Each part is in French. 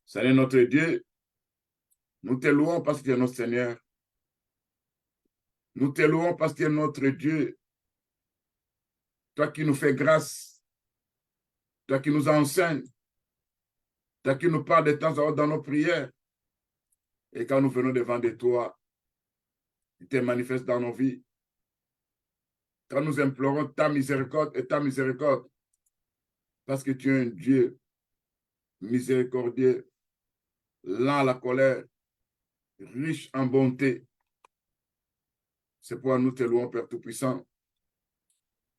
Seigneur notre Dieu, nous te louons parce que tu es notre Seigneur. Nous te louons parce que tu es notre Dieu. Toi qui nous fais grâce, toi qui nous enseignes, toi qui nous parles de temps à autre dans nos prières. Et quand nous venons devant de toi, tu te manifestes dans nos vies. Quand nous implorons ta miséricorde et ta miséricorde, parce que tu es un Dieu miséricordieux, lent à la colère, riche en bonté. C'est pourquoi nous te louons, Père Tout-Puissant.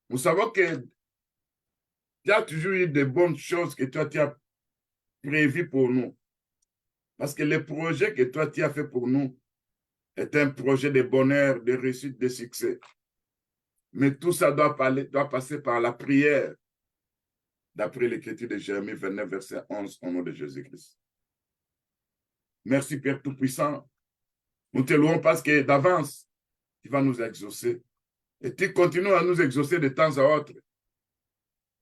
Nous savons que tu as toujours eu de bonnes choses que toi tu as prévues pour nous. Parce que le projet que toi tu as fait pour nous est un projet de bonheur, de réussite, de succès. Mais tout ça doit passer par la prière, d'après l'écriture de Jérémie 29, verset 11, au nom de Jésus-Christ. Merci, Père Tout-Puissant. Nous te louons parce que d'avance, tu vas nous exaucer. Et tu continues à nous exaucer de temps à autre.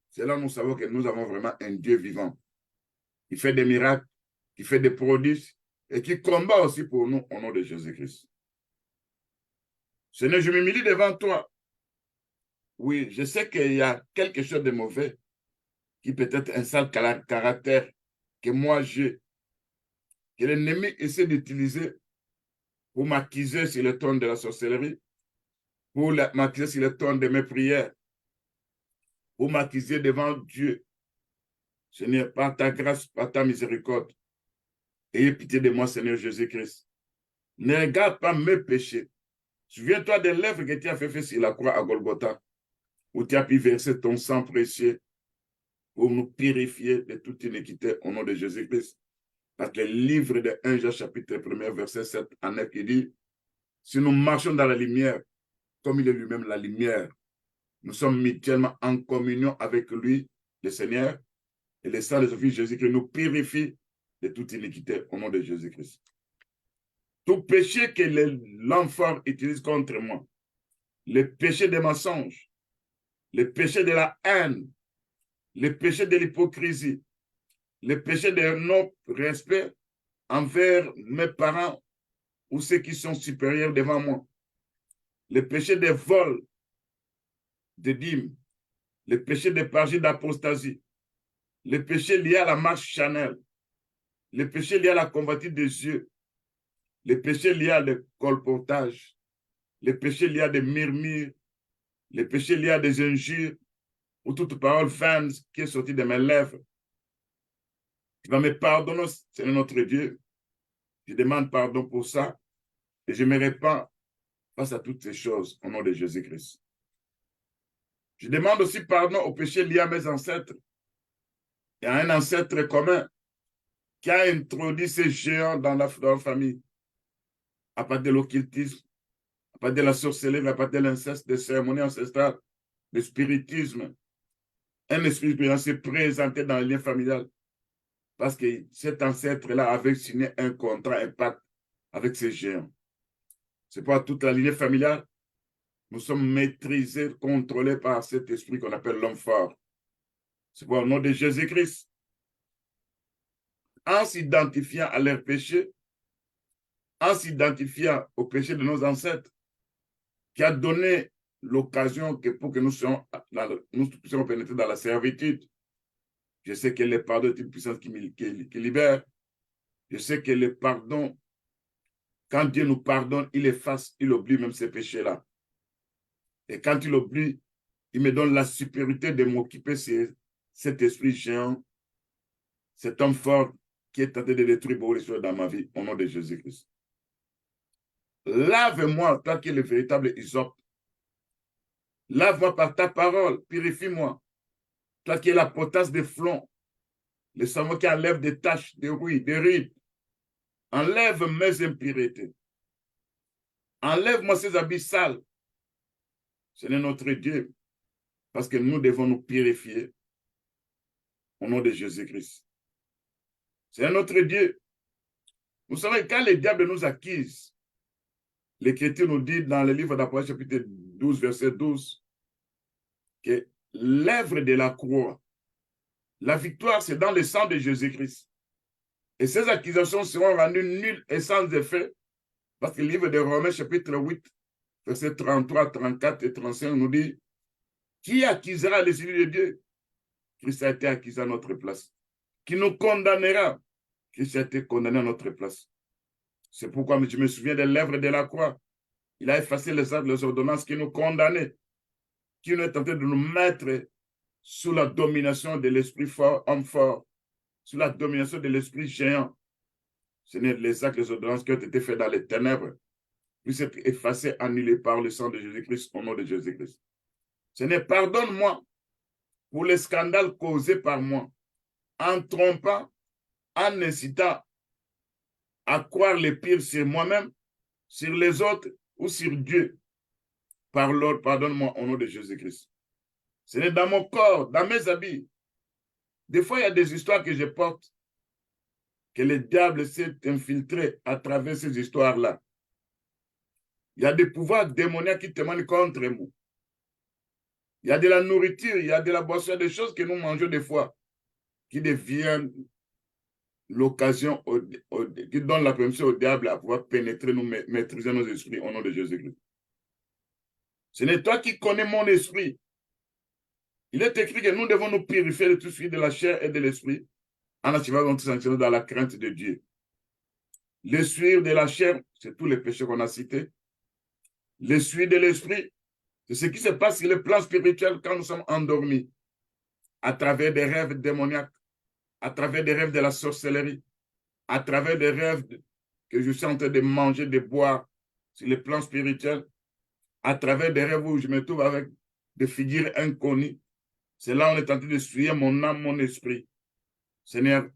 C'est là que nous savons que nous avons vraiment un Dieu vivant, qui fait des miracles, qui fait des prodiges, et qui combat aussi pour nous au nom de Jésus-Christ. Seigneur, je m'humilie devant toi. Oui, je sais qu'il y a quelque chose de mauvais, qui peut être un sale caractère que moi j'ai, que l'ennemi essaie d'utiliser pour m'accuser sur le ton de la sorcellerie, pour m'accuser sur le ton de mes prières, pour m'accuser devant Dieu. Seigneur, par ta grâce, par ta miséricorde, ayez pitié de moi, Seigneur Jésus-Christ. Ne regarde pas mes péchés. Souviens-toi de l'œuvre que tu as fait sur la croix à Golgotha, où tu as pu verser ton sang précieux pour nous purifier de toute iniquité au nom de Jésus-Christ. Parce que le livre de 1 Jean chapitre 1, verset 7 à 9, qui dit, si nous marchons dans la lumière, comme il est lui-même la lumière, nous sommes mutuellement en communion avec lui, le Seigneur, et le sang de son Fils Jésus-Christ nous purifie de toute iniquité au nom de Jésus-Christ. Tout péché que l'homme fort utilise contre moi, le péché des mensonges, le péché de la haine, le péché de l'hypocrisie, le péché de non-respect envers mes parents ou ceux qui sont supérieurs devant moi, le péché des vols, de dîmes, le péché des parjures d'apostasie, le péché lié à la marche charnelle, le péché lié à la convoitise des yeux, le péché lié à le colportage, le péché lié à des murmures, le péché lié à des injures, ou toute parole vaine qui est sortie de mes lèvres. Tu vas me pardonner, Seigneur notre Dieu. Je demande pardon pour ça et je me répands face à toutes ces choses au nom de Jésus-Christ. Je demande aussi pardon au péché lié à mes ancêtres. Il y a un ancêtre commun qui a introduit ces géants dans la famille, à partir de l'occultisme, à partir de la sorcellerie, à partir de l'inceste, des cérémonies ancestrales, du spiritisme. Un esprit spirituel s'est présenté dans le lien familial parce que cet ancêtre-là avait signé un contrat, un pacte avec ces géants. C'est pas toute la lignée familiale. Nous sommes maîtrisés, contrôlés par cet esprit qu'on appelle l'homme fort. C'est pour le nom de Jésus-Christ. En s'identifiant à leurs péchés, en s'identifiant au péché de nos ancêtres, qui a donné l'occasion pour que nous puissions pénétrer dans la servitude. Je sais que le pardon est une puissance qui libère. Je sais que le pardon, quand Dieu nous pardonne, il efface, il oublie même ces péchés-là. Et quand il oublie, il me donne la supériorité de m'occuper de cet esprit géant, cet homme fort qui est tenté de détruire beaucoup de choses dans ma vie, au nom de Jésus-Christ. Lave-moi, toi qui es le véritable hysope. Lave-moi par ta parole, purifie-moi. Toi qui es la potasse des flancs, le savon qui enlève des taches, des rouilles, des rides. Enlève mes impuretés. Enlève-moi ces habits sales. Seigneur notre Dieu, parce que nous devons nous purifier au nom de Jésus-Christ. Seigneur notre Dieu, vous savez, quand le diable nous accuse, l'Écriture nous dit dans le livre d'Apocalypse chapitre 12, verset 12, que l'œuvre de la croix, la victoire, c'est dans le sang de Jésus-Christ. Et ces accusations seront rendues nulles et sans effet, parce que le livre de Romains, chapitre 8, versets 33, 34 et 35, nous dit, qui accusera les élus de Dieu? Christ a été accusé à notre place. Qui nous condamnera? Christ a été condamné à notre place. C'est pourquoi je me souviens des lèvres de la croix. Il a effacé les ordonnances qui nous condamnaient, qui nous tentaient de nous mettre sous la domination de l'esprit fort, homme fort, sous la domination de l'esprit géant. Ce n'est les actes, les ordonnances qui ont été faits dans les ténèbres, puissent être effacés, annulés par le sang de Jésus-Christ, au nom de Jésus-Christ. Ce n'est pardonne-moi pour les scandales causés par moi, en trompant, en incitant à croire le pire sur moi-même, sur les autres ou sur Dieu. Pardonne-moi au nom de Jésus-Christ. Ce n'est dans mon corps, dans mes habits. Des fois, il y a des histoires que je porte, que le diable s'est infiltré à travers ces histoires-là. Il y a des pouvoirs démoniaques qui témoignent contre moi. Il y a de la nourriture, il y a de la boisson, des choses que nous mangeons des fois, qui deviennent l'occasion, qui donne la permission au diable à pouvoir pénétrer, nous maîtriser nos esprits au nom de Jésus-Christ. Ce n'est toi qui connais mon esprit. Il est écrit que nous devons nous purifier de tout ce qui est de la chair et de l'esprit en achievant notre sanctuaire dans la crainte de Dieu. L'esprit de la chair, c'est tous les péchés qu'on a cités. L'esprit de l'esprit, c'est ce qui se passe sur le plan spirituel quand nous sommes endormis, à travers des rêves démoniaques, à travers des rêves de la sorcellerie, à travers des rêves que je suis en train de manger, de boire sur le plan spirituel, à travers des rêves où je me trouve avec des figures inconnues. C'est là où on est en train de souiller mon âme, mon esprit. Seigneur,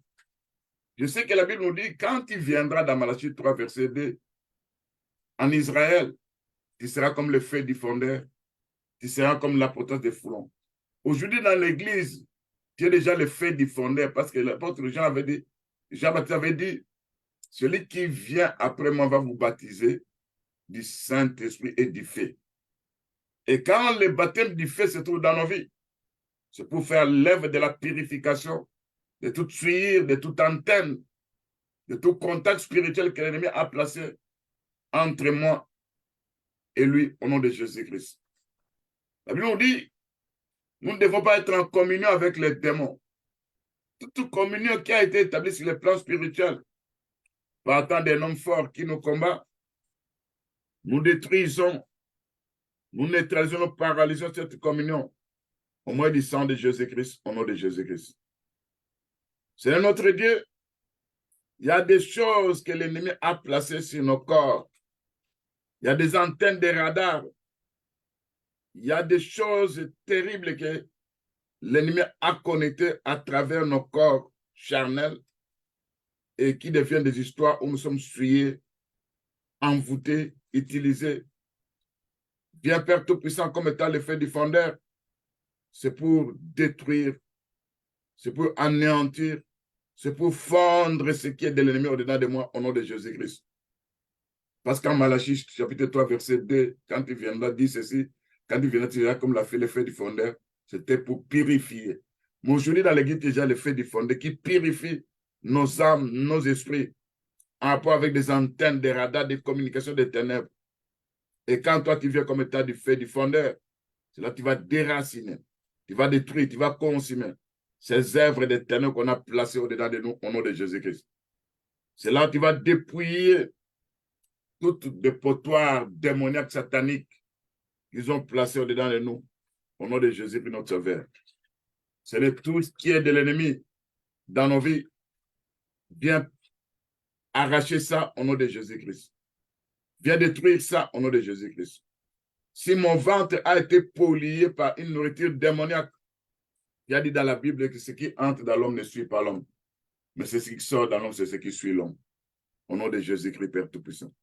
je sais que la Bible nous dit, quand il viendra dans Malachie 3, verset 2, en Israël, tu seras comme le feu diffondeur, tu seras comme la potence des foulons. Aujourd'hui, dans l'église, tu es déjà le feu diffondeur parce que l'apôtre Jean avait dit, Jean-Baptiste avait dit, celui qui vient après moi va vous baptiser du Saint-Esprit et du feu. Et quand le baptême du feu se trouve dans nos vies, c'est pour faire l'œuvre de la purification, de toute suie, de toute antenne, de tout contact spirituel que l'ennemi a placé entre moi et lui au nom de Jésus-Christ. La Bible nous dit, nous ne devons pas être en communion avec les démons. Toute communion qui a été établie sur le plan spirituel par tant d'un homme fort qui nous combat, nous détruisons, nous neutralisons, nous paralysons cette communion au moyen du sang de Jésus-Christ, au nom de Jésus-Christ. C'est notre Dieu. Il y a des choses que l'ennemi a placées sur nos corps. Il y a des antennes de radar. Il y a des choses terribles que l'ennemi a connectées à travers nos corps charnels et qui deviennent des histoires où nous sommes souillés, envoûtés, utilisés. Bien Père Tout-Puissant comme étant le feu diffondeur, c'est pour détruire, c'est pour anéantir, c'est pour fondre ce qui est de l'ennemi au-dedans de moi au nom de Jésus-Christ. Parce qu'en Malachie, chapitre 3, verset 2, quand il viendra dire ceci, quand il viendra dire comme l'a fait le feu diffondeur, c'était pour purifier. Mais aujourd'hui, dans l'église, déjà le feu diffondeur qui purifie nos âmes, nos esprits, en rapport avec des antennes, des radars, des communications des ténèbres. Et quand toi, tu viens comme état du feu diffondeur, c'est là que tu vas déraciner, tu vas détruire, tu vas consumer ces œuvres des ténèbres qu'on a placées au-dedans de nous au nom de Jésus-Christ. C'est là que tu vas dépouiller toutes les potoirs démoniaques sataniques qu'ils ont placés au-dedans de nous au nom de Jésus-Christ, notre Sauveur. C'est tout ce qui est de l'ennemi dans nos vies. Viens arracher ça au nom de Jésus-Christ. Viens détruire ça au nom de Jésus-Christ. Si mon ventre a été pollué par une nourriture démoniaque, il y a dit dans la Bible que ce qui entre dans l'homme ne suit pas l'homme. Mais ce qui sort dans l'homme, c'est ce qui suit l'homme. Au nom de Jésus-Christ, Père Tout-Puissant.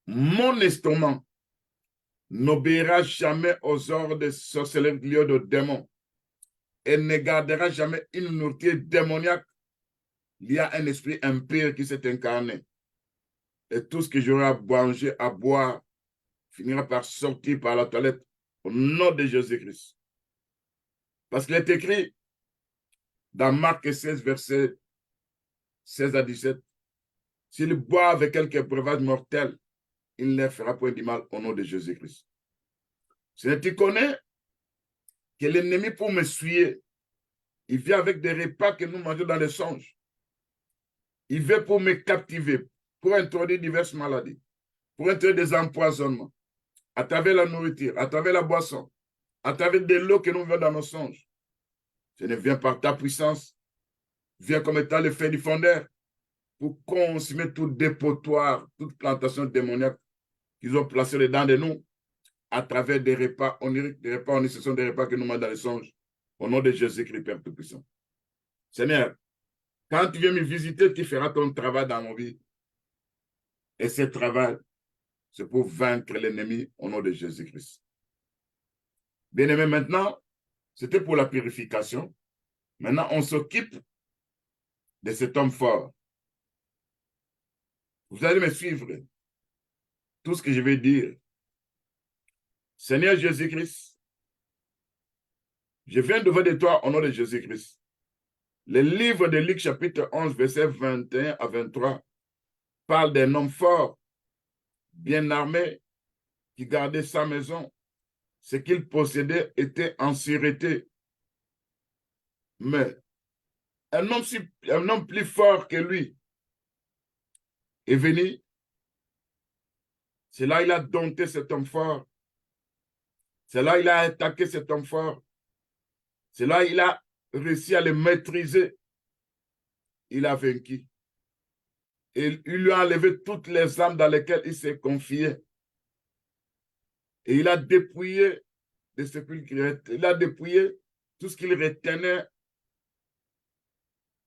Mon estomac n'obéira jamais aux ordres de sorcellerie, de démons et ne gardera jamais une nourriture démoniaque. Il y a un esprit impur qui s'est incarné. Et tout ce que j'aurai à manger, à boire, finira par sortir par la toilette au nom de Jésus-Christ. Parce qu'il est écrit dans Marc 16, verset 16 à 17. S'ils boivent quelques breuvages mortels, il ne leur fera point du mal au nom de Jésus-Christ. Si tu connais que l'ennemi pour me suyer, il vient avec des repas que nous mangeons dans les songes. Il veut pour me captiver, pour introduire diverses maladies, pour introduire des empoisonnements, à travers la nourriture, à travers la boisson, à travers de l'eau que nous vivons dans nos songes. Ce ne vient par ta puissance, vient comme étant le fait du fondeur pour consumer tout dépotoir, toute plantation démoniaque qu'ils ont placé dedans de nous à travers des repas oniriques, des repas oniriques, ce sont des repas que nous mangeons dans les songes. Au nom de Jésus-Christ, Père Tout-Puissant. Seigneur, quand tu viens me visiter, tu feras ton travail dans mon vie. Et ce travail, c'est pour vaincre l'ennemi au nom de Jésus-Christ. Bien-aimé, maintenant, c'était pour la purification. Maintenant, on s'occupe de cet homme fort. Vous allez me suivre. Tout ce que je vais dire. Seigneur Jésus-Christ, je viens devant de toi au nom de Jésus-Christ. Le livre de Luc chapitre 11, verset 21 à 23 parle d'un homme fort, bien armé, qui gardait sa maison. Ce qu'il possédait était en sûreté. Mais un homme plus fort que lui est venu. C'est là qu'il a dompté cet homme fort. C'est là qu'il a attaqué cet homme fort. C'est là qu'il a réussi à le maîtriser. Il a vaincu. Et il lui a enlevé toutes les armes dans lesquelles il s'est confié. Et il a dépouillé de ce qu'il a dépouillé tout ce qu'il retenait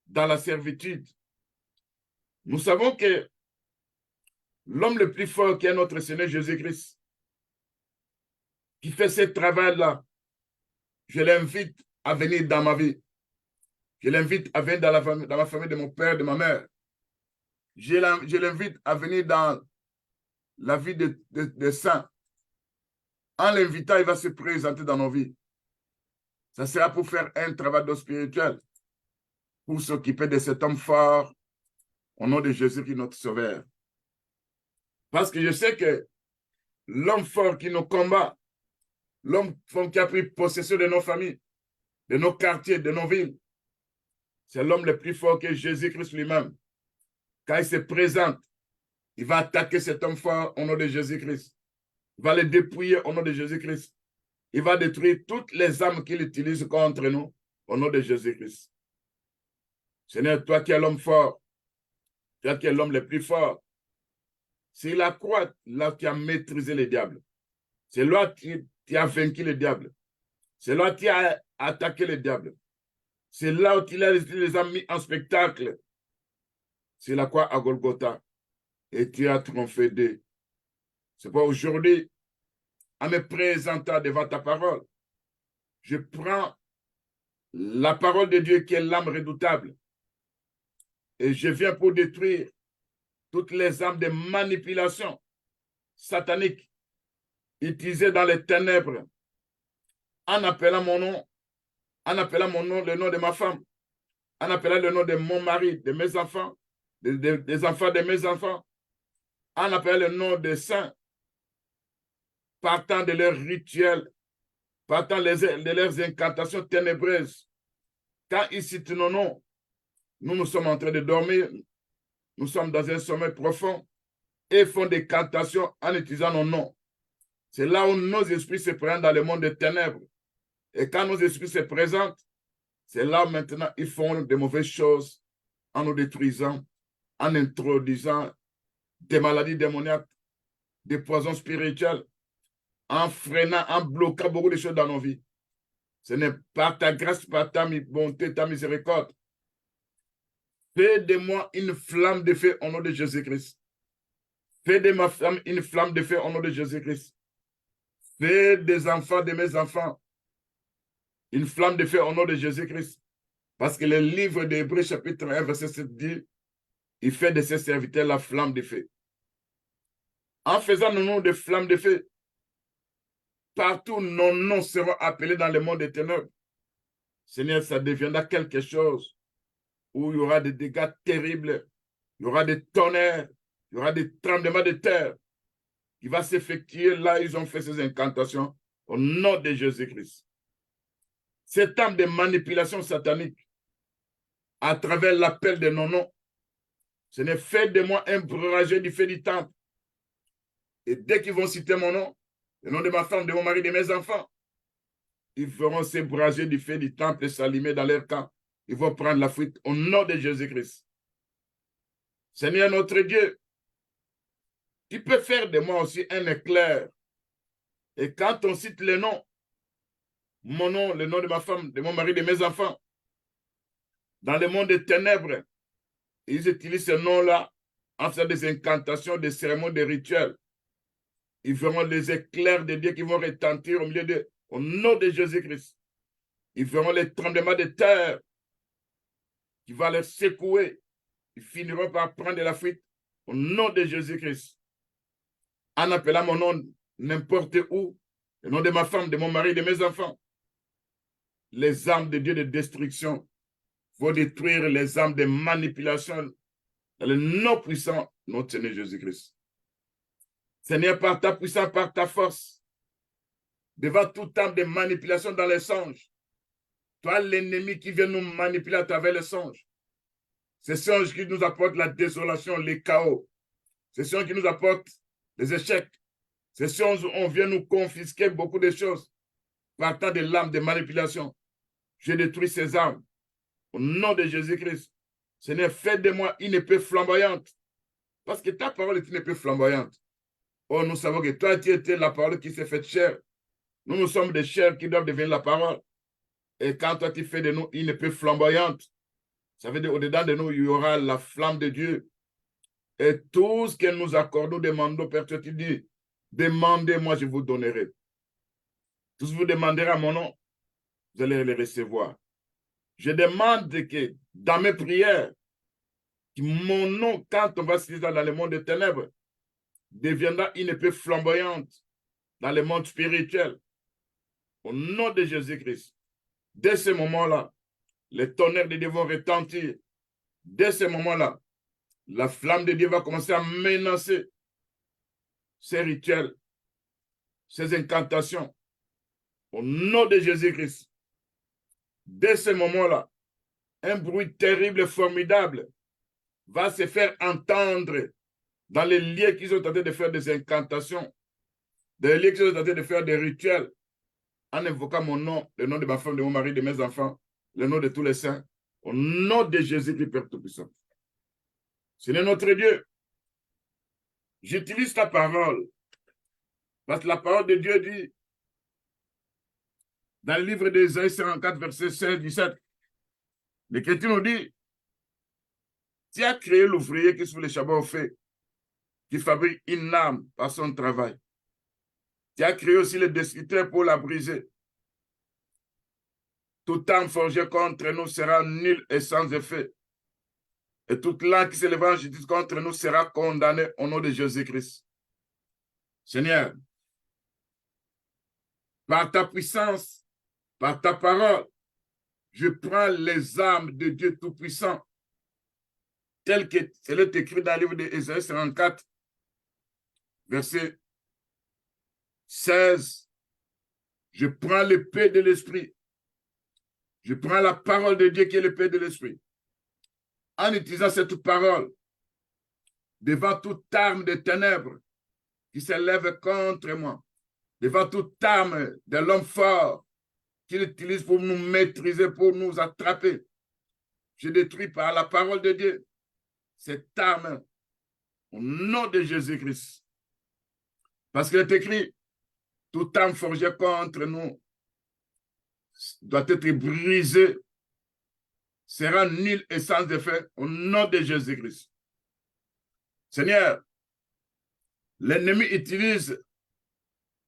dans la servitude. Nous savons que l'homme le plus fort qui est notre Seigneur Jésus-Christ, qui fait ce travail-là, je l'invite à venir dans ma vie. Je l'invite à venir dans ma famille de mon père, de ma mère. Je l'invite à venir dans la vie des saints. En l'invitant, il va se présenter dans nos vies. Ça sera pour faire un travail d'eau spirituel, pour s'occuper de cet homme fort, au nom de Jésus qui est notre sauveur. Parce que je sais que l'homme fort qui nous combat, l'homme fort qui a pris possession de nos familles, de nos quartiers, de nos villes, c'est l'homme le plus fort que Jésus-Christ lui-même. Quand il se présente, il va attaquer cet homme fort au nom de Jésus-Christ. Il va le dépouiller au nom de Jésus-Christ. Il va détruire toutes les armes qu'il utilise contre nous au nom de Jésus-Christ. Seigneur, toi qui es l'homme fort, toi qui es l'homme le plus fort, c'est la croix là qui a maîtrisé le diable. C'est là qui a vaincu le diable. C'est là qui a attaqué le diable. C'est là où il les a mis en spectacle. C'est la croix à Golgotha. Et tu as triomphé d'eux. C'est pas aujourd'hui, en me présentant devant ta parole, je prends la parole de Dieu qui est l'âme redoutable et je viens pour détruire toutes les armes de manipulation satanique utilisées dans les ténèbres en appelant mon nom, le nom de ma femme, en appelant le nom de mon mari, de mes enfants, des enfants de mes enfants, en appelant le nom des saints, partant de leurs rituels, partant de leurs incantations ténébreuses. Quand ils citent nos noms, nous sommes en train de dormir, nous sommes dans un sommeil profond et font des cantations en utilisant nos noms. C'est là où nos esprits se présentent dans le monde des ténèbres. Et quand nos esprits se présentent, c'est là où maintenant ils font de mauvaises choses en nous détruisant, en introduisant des maladies démoniaques, des poisons spirituels, en freinant, en bloquant beaucoup de choses dans nos vies. Ce n'est pas ta grâce, pas ta bonté, ta miséricorde. Fais de moi une flamme de feu au nom de Jésus-Christ. Fais de ma femme une flamme de feu au nom de Jésus-Christ. Fais des enfants de mes enfants une flamme de feu au nom de Jésus-Christ. Parce que le livre d'Hébreux chapitre 1 verset 7 dit, il fait de ses serviteurs la flamme de feu. En faisant nos noms de flamme de feu, partout nos noms seront appelés dans le monde des ténèbres. Seigneur, ça deviendra quelque chose où il y aura des dégâts terribles, il y aura des tonnerres, il y aura des tremblements de terre qui va s'effectuer là où ils ont fait ces incantations au nom de Jésus-Christ. Cette âme de manipulation satanique à travers l'appel de nos noms, ce n'est fait de moi un breuvage du fait du temple. Et dès qu'ils vont citer mon nom, le nom de ma femme, de mon mari, de mes enfants, ils feront ces brasiers du fait du temple et s'allumer dans leur camp. Ils vont prendre la fuite au nom de Jésus-Christ. Seigneur notre Dieu, tu peux faire de moi aussi un éclair. Et quand on cite le nom, mon nom, le nom de ma femme, de mon mari, de mes enfants, dans le monde des ténèbres, ils utilisent ce nom-là en faisant des incantations, des cérémonies, des rituels. Ils verront les éclairs de Dieu qui vont retentir au milieu d'eux, au nom de Jésus-Christ. Ils verront les tremblements de terre qui vont les secouer. Ils finiront par prendre la fuite au nom de Jésus-Christ. En appelant mon nom n'importe où, le nom de ma femme, de mon mari, de mes enfants, les armes de Dieu de destruction vont détruire les armes de manipulation dans le nom puissant de notre Seigneur Jésus-Christ. Seigneur, par ta puissance, par ta force, devant toute arme de manipulation dans les songes, toi, l'ennemi qui vient nous manipuler à travers les songes, ces songes qui nous apportent la désolation, les chaos, ces songes qui nous apportent les échecs, ces songes où on vient nous confisquer beaucoup de choses, partant de l'âme de manipulation. Je détruis ces armes. Au nom de Jésus-Christ, Seigneur, fais de moi une épée flamboyante, parce que ta parole est une épée flamboyante. Oh, nous savons que toi, tu étais la parole qui s'est faite chair. Nous sommes des chairs qui doivent devenir la parole. Et quand toi, tu fais de nous une épée flamboyante, ça veut dire au-dedans de nous, il y aura la flamme de Dieu. Et tout ce que nous accordons, nous demandons, Père, tu dis, demandez-moi, je vous donnerai. Tout ce que vous demanderez à mon nom, vous allez les recevoir. Je demande que dans mes prières, que mon nom, quand on va se dire dans le monde des ténèbres, deviendra une épée flamboyante dans le monde spirituel. Au nom de Jésus-Christ. Dès ce moment-là, les tonnerres de Dieu vont retentir. Dès ce moment-là, la flamme de Dieu va commencer à menacer ces rituels, ces incantations. Au nom de Jésus-Christ. Dès ce moment-là, un bruit terrible et formidable va se faire entendre dans les lieux qui sont tentés de faire des incantations, des lieux qui sont tentés de faire des rituels, en invoquant mon nom, le nom de ma femme, de mon mari, de mes enfants, le nom de tous les saints, au nom de Jésus-Christ, Père Tout-Puissant. Seigneur notre Dieu, j'utilise ta parole, parce que la parole de Dieu dit, dans le livre d'Ésaïe 54, verset 16-17, l'Écriture nous dit, tu as créé l'ouvrier qui sous les chabots fait, qui fabrique une âme par son travail. Tu as créé aussi le destructeur pour la briser. Toute âme forgée contre nous sera nulle et sans effet. Et toute langue qui s'élèvera en justice contre nous sera condamnée au nom de Jésus-Christ. Seigneur, par ta puissance, par ta parole, je prends les armes de Dieu Tout-Puissant, tel que c'est écrit dans le livre d'Ésaïe 54, verset 16. Je prends l'épée de l'esprit. Je prends la parole de Dieu qui est l'épée de l'esprit. En utilisant cette parole, devant toute arme de ténèbres qui s'élève contre moi, devant toute arme de l'homme fort qu'il utilise pour nous maîtriser, pour nous attraper, je détruis par la parole de Dieu cette arme au nom de Jésus-Christ. Parce qu'il est écrit, toute arme forgée contre nous doit être brisée, sera nulle et sans effet au nom de Jésus-Christ. Seigneur, l'ennemi utilise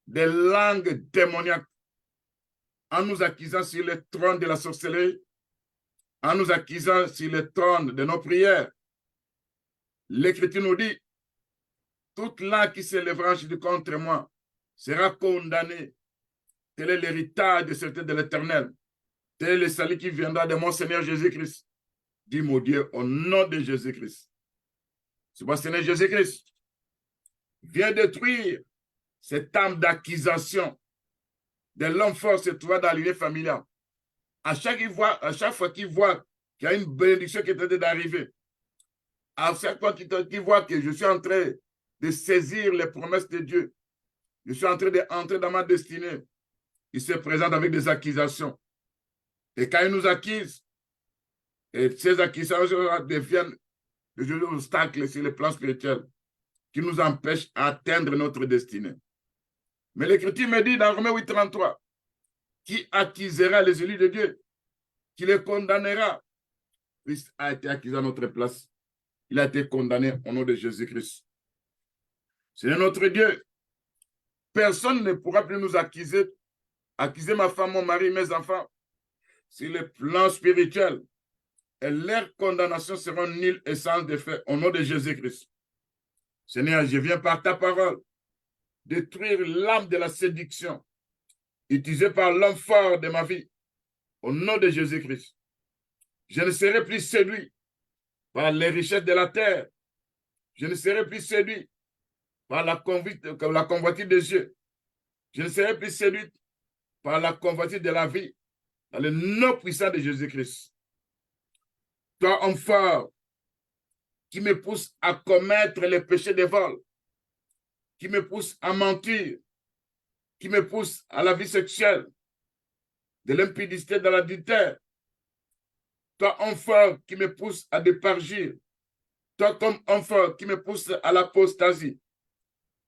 des langues démoniaques en nous accusant sur le trône de la sorcellerie, en nous accusant sur le trône de nos prières. L'Écriture nous dit, toute langue qui s'élèvera contre moi sera condamnée. Tel est l'héritage de l'Éternel. Tel est le salut qui viendra de mon Seigneur Jésus-Christ. Dis, mon Dieu, au nom de Jésus-Christ. C'est moi, Seigneur Jésus-Christ. Viens détruire cette âme d'accusation de l'homme fort se trouvant dans l'unité familiale. À chaque fois qu'il voit qu'il y a une bénédiction qui est en train d'arriver, à chaque fois qu'il voit que je suis en train de saisir les promesses de Dieu, je suis en train d'entrer dans ma destinée, il se présente avec des accusations. Et quand il nous accuse, et ces accusations deviennent des obstacles sur le plan spirituel qui nous empêchent d'atteindre notre destinée. Mais l'Écriture me dit dans Romains 8,33, qui accusera les élus de Dieu, qui les condamnera. Christ a été accusé à notre place. Il a été condamné au nom de Jésus-Christ. C'est notre Dieu. Personne ne pourra plus nous accuser ma femme, mon mari, mes enfants, sur le plan spirituel. Et leur condamnation sera nulle et sans défait au nom de Jésus-Christ. Seigneur, je viens par ta parole détruire l'âme de la séduction utilisée par l'homme fort de ma vie au nom de Jésus-Christ. Je ne serai plus séduit par les richesses de la terre. Je ne serai plus séduit par la convoitise des yeux. Je ne serai plus séduit par la convoitise de la vie dans le nom puissant de Jésus-Christ. Toi, homme fort, qui me pousse à commettre les péchés de vol, qui me pousse à mentir, qui me pousse à la vie sexuelle, de l'impudicité, de l'adultère. Toi, homme fort, qui me pousse à dépargir. Toi, comme homme fort, qui me pousse à l'apostasie.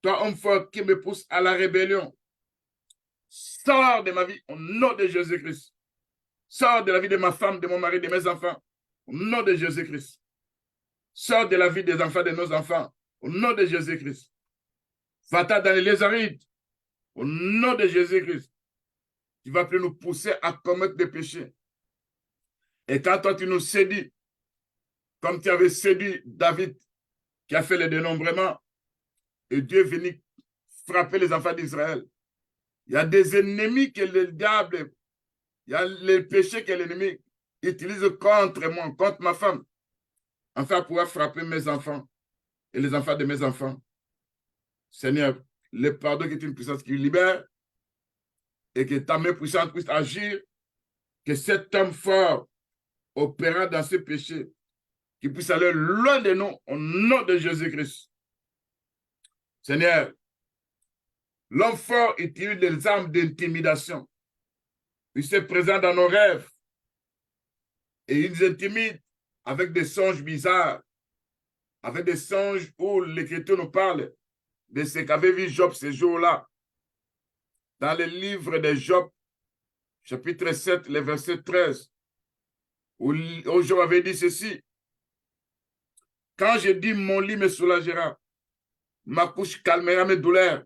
Toi, homme fort, qui me pousse à la rébellion. Sors de ma vie au nom de Jésus-Christ. Sors de la vie de ma femme, de mon mari, de mes enfants, au nom de Jésus-Christ. Sors de la vie des enfants, de nos enfants, au nom de Jésus-Christ. Va-t'en dans les lézarides, au nom de Jésus-Christ. Tu ne vas plus nous pousser à commettre des péchés. Et quand toi, tu nous séduis, comme tu avais séduit David, qui a fait le dénombrement, et Dieu est venu frapper les enfants d'Israël. Il y a des ennemis que le diable, il y a les péchés que l'ennemi utilise contre moi, contre ma femme, afin de pouvoir frapper mes enfants et les enfants de mes enfants. Seigneur, le pardon qui est une puissance qui libère et que ta main puissante puisse agir, que cet homme fort opérant dans ce péché, qui puisse aller loin de nous au nom de Jésus-Christ. Seigneur, l'homme fort utilise des armes d'intimidation. Il se présente dans nos rêves et il nous intimide avec des songes bizarres, avec des songes où l'Écriture nous parle de ce qu'avait vu Job ces jours-là. Dans le livre de Job, chapitre 7, le verset 13, où Job avait dit ceci. Quand je dis mon lit me soulagera, ma couche calmera mes douleurs,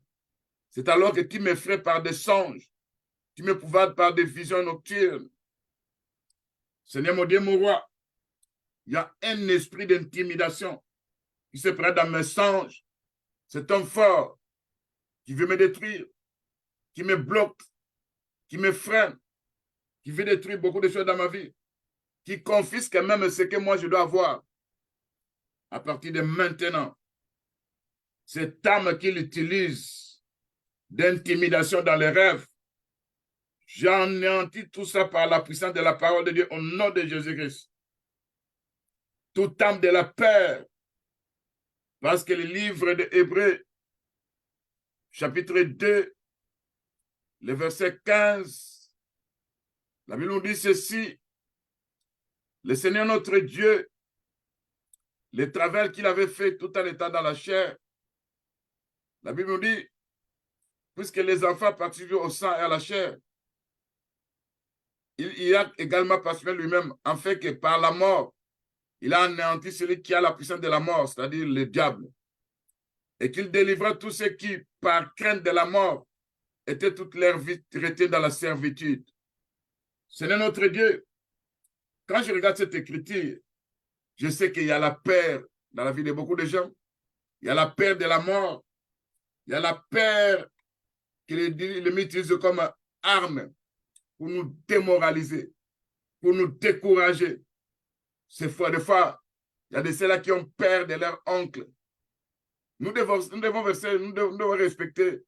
c'est alors que tu m'effraies par des songes, tu me pouvades par des visions nocturnes. Seigneur mon Dieu, mon roi, il y a un esprit d'intimidation qui se prête dans mes songes. C'est un fort qui veut me détruire, qui me bloque, qui me freine, qui veut détruire beaucoup de choses dans ma vie, qui confisque même ce que moi je dois avoir. À partir de maintenant, cette âme qu'il utilise d'intimidation dans les rêves, j'anéantis tout ça par la puissance de la parole de Dieu au nom de Jésus-Christ. Toute âme de la peur, parce que le livre de Hébreux, chapitre 2, le verset 15, la Bible nous dit ceci. Le Seigneur notre Dieu, les travers qu'il avait fait tout en étant dans la chair, la Bible nous dit, puisque les enfants participent au sang et à la chair, il a également participé lui-même, en fait que par la mort, il a anéanti celui qui a la puissance de la mort, c'est-à-dire le diable, et qu'il délivra tous ceux qui, par crainte de la mort, étaient toute leur vie retenus dans la servitude. Seigneur notre Dieu, quand je regarde cette écriture, je sais qu'il y a la peur dans la vie de beaucoup de gens, il y a la peur de la mort, il y a la peur que l'ennemi utilise comme arme pour nous démoraliser, pour nous décourager. Des fois, il y a de ceux-là qui ont peur de leur oncle. Nous devons respecter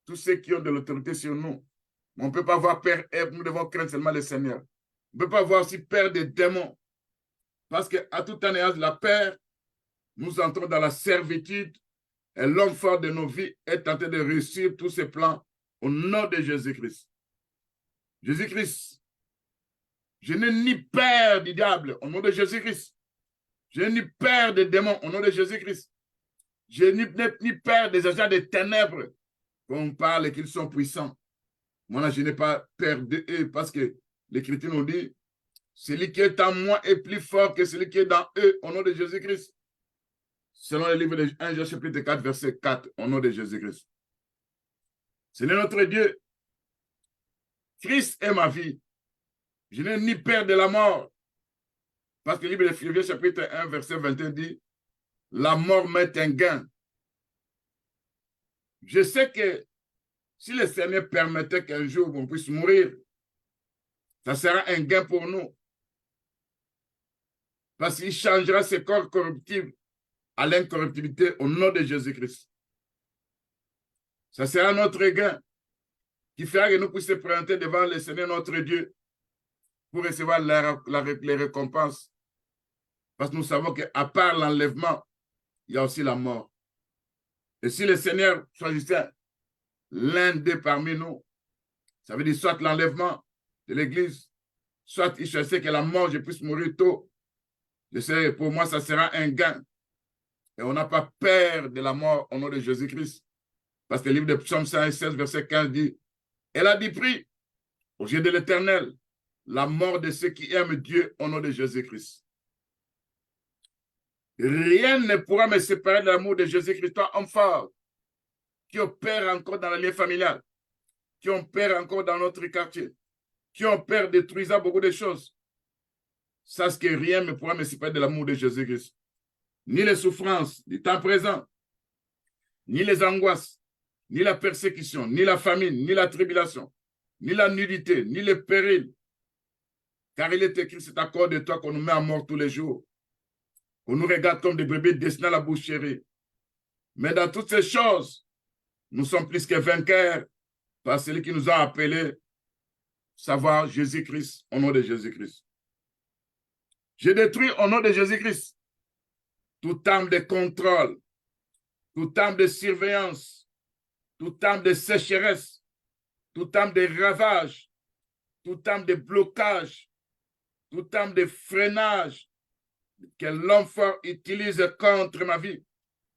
tous ceux qui ont de l'autorité sur nous. On ne peut pas avoir peur et nous devons craindre seulement le Seigneur. On ne peut pas avoir aussi peur des démons. Parce qu'à tout en ayant la peur, nous entrons dans la servitude et l'homme fort de nos vies est tenté de réussir tous ses plans au nom de Jésus-Christ. Jésus-Christ, je n'ai ni peur du diable au nom de Jésus-Christ. Je n'ai ni peur des démons au nom de Jésus-Christ. Je n'ai ni peur des agents des ténèbres qu'on parle et qu'ils sont puissants. Moi, je n'ai pas peur d'eux parce que l'Écriture nous dit celui qui est en moi est plus fort que celui qui est dans eux au nom de Jésus-Christ. Selon le livre de 1 Jean chapitre 4, verset 4, au nom de Jésus-Christ. Seigneur notre Dieu, Christ est ma vie. Je n'ai ni peur de la mort. Parce que le livre de Philippiens chapitre 1, verset 21 dit la mort m'est un gain. Je sais que si le Seigneur permettait qu'un jour on puisse mourir, ça sera un gain pour nous. Parce qu'il changera ce corps corruptible à l'incorruptibilité au nom de Jésus-Christ. Ça sera notre gain qui fera que nous puissions se présenter devant le Seigneur notre Dieu pour recevoir les récompenses. Parce que nous savons qu'à part l'enlèvement, il y a aussi la mort. Et si le Seigneur choisissait l'un d'eux parmi nous, ça veut dire soit l'enlèvement de l'Église, soit il choisissait que la mort, je puisse mourir tôt. Je sais, pour moi, ça sera un gain. Et on n'a pas peur de la mort au nom de Jésus-Christ. Parce que le livre de Psaume 116, verset 15 dit, elle a dit prix aux yeux de l'Éternel, la mort de ceux qui aiment Dieu au nom de Jésus-Christ. Rien ne pourra me séparer de l'amour de Jésus-Christ, toi, homme fort, qui opère encore dans la ligne familiale, qui opère encore dans notre quartier, qui opère détruisant beaucoup de choses. Sache que rien ne pourra me séparer de l'amour de Jésus-Christ. Ni les souffrances du temps présent, ni les angoisses, ni la persécution, ni la famine, ni la tribulation, ni la nudité, ni le péril. Car il est écrit, c'est à cause de toi qu'on nous met à mort tous les jours. On nous regarde comme des brebis destinés à la boucherie. Mais dans toutes ces choses, nous sommes plus que vainqueurs par celui qui nous a appelés, savoir Jésus-Christ, au nom de Jésus-Christ. Je détruis au nom de Jésus-Christ toute arme de contrôle, toute arme de surveillance, toute arme de sécheresse, toute arme de ravage, toute arme de blocage, toute arme de freinage que l'homme fort utilise contre ma vie,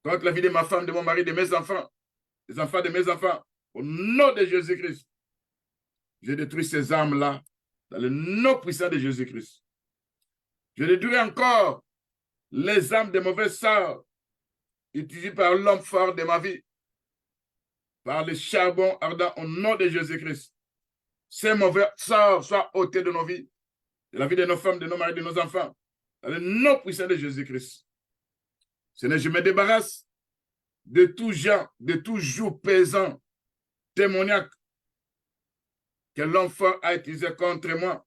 contre la vie de ma femme, de mon mari, de mes enfants, des enfants de mes enfants, au nom de Jésus-Christ. Je détruis ces armes-là dans le nom puissant de Jésus-Christ. Je détruis encore les armes de mauvais sorts utilisées par l'homme fort de ma vie, par le charbon ardent au nom de Jésus-Christ. Ces mauvais sorts soient ôtés de nos vies, de la vie de nos femmes, de nos maris, de nos enfants, dans le nom puissant de Jésus-Christ. Seigneur, je me débarrasse de tout genre, de tout joug pesant, démoniaque, que l'homme fort a utilisé contre moi.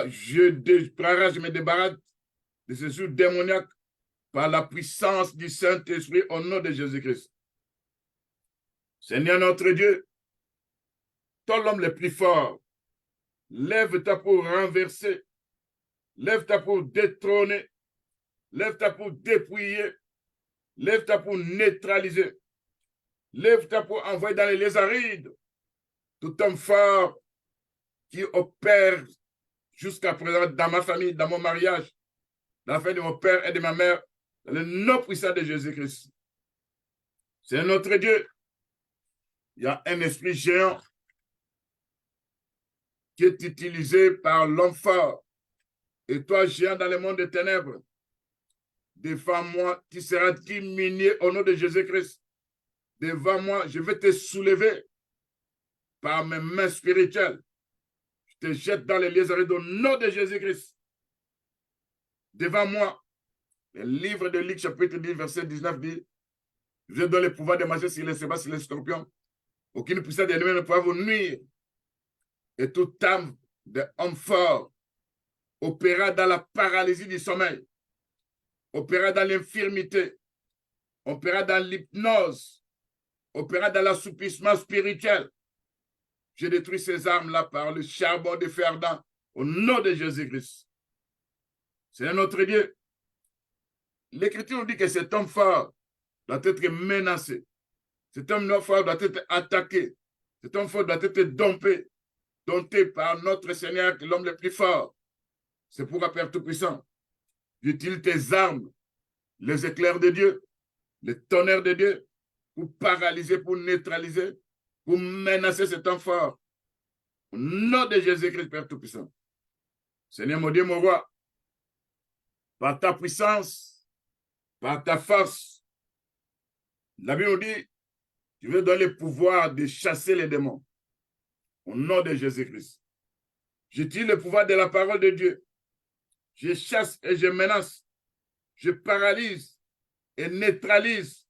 Je me débarrasse de ce joug démoniaque par la puissance du Saint-Esprit au nom de Jésus-Christ. Seigneur notre Dieu, toi l'homme le plus fort, lève-toi pour renverser, lève-toi pour détrôner, lève-toi pour dépouiller, lève-toi pour neutraliser, lève-toi pour envoyer dans les lézarides tout homme fort qui opère jusqu'à présent dans ma famille, dans mon mariage, dans la famille de mon père et de ma mère, dans le nom puissant de Jésus-Christ. C'est notre Dieu. Il y a un esprit géant qui est utilisé par l'homme fort. Et toi, géant dans le monde des ténèbres, devant moi, tu seras diminué au nom de Jésus-Christ. Devant moi, je vais te soulever par mes mains spirituelles. Je te jette dans les lézarides au nom de Jésus-Christ. Devant moi, le livre de Luc, chapitre 10, verset 19 dit, je donne le pouvoir de marcher sur les serpents, sur les scorpions. Aucune puissance d'ennemi ne pourra vous nuire. Et toute âme d'homme fort opérant dans la paralysie du sommeil, opérant dans l'infirmité, opérant dans l'hypnose, opérant dans l'assoupissement spirituel. Je détruis ces armes-là par le charbon de fer ardent au nom de Jésus-Christ. C'est notre Dieu. L'Écriture nous dit que cet homme fort doit être menacé. Cet homme fort doit être attaqué. Cet homme fort doit être dompté par notre Seigneur, l'homme le plus fort. C'est pourquoi, Père Tout-Puissant, j'utilise tes armes, les éclairs de Dieu, les tonnerres de Dieu, pour paralyser, pour neutraliser, pour menacer cet homme fort. Au nom de Jésus-Christ, Père Tout-Puissant. Seigneur, mon Dieu, mon roi, par ta puissance, par ta force, la Bible nous dit, tu veux donner le pouvoir de chasser les démons. Au nom de Jésus-Christ. J'utilise le pouvoir de la parole de Dieu. Je chasse et je menace. Je paralyse et neutralise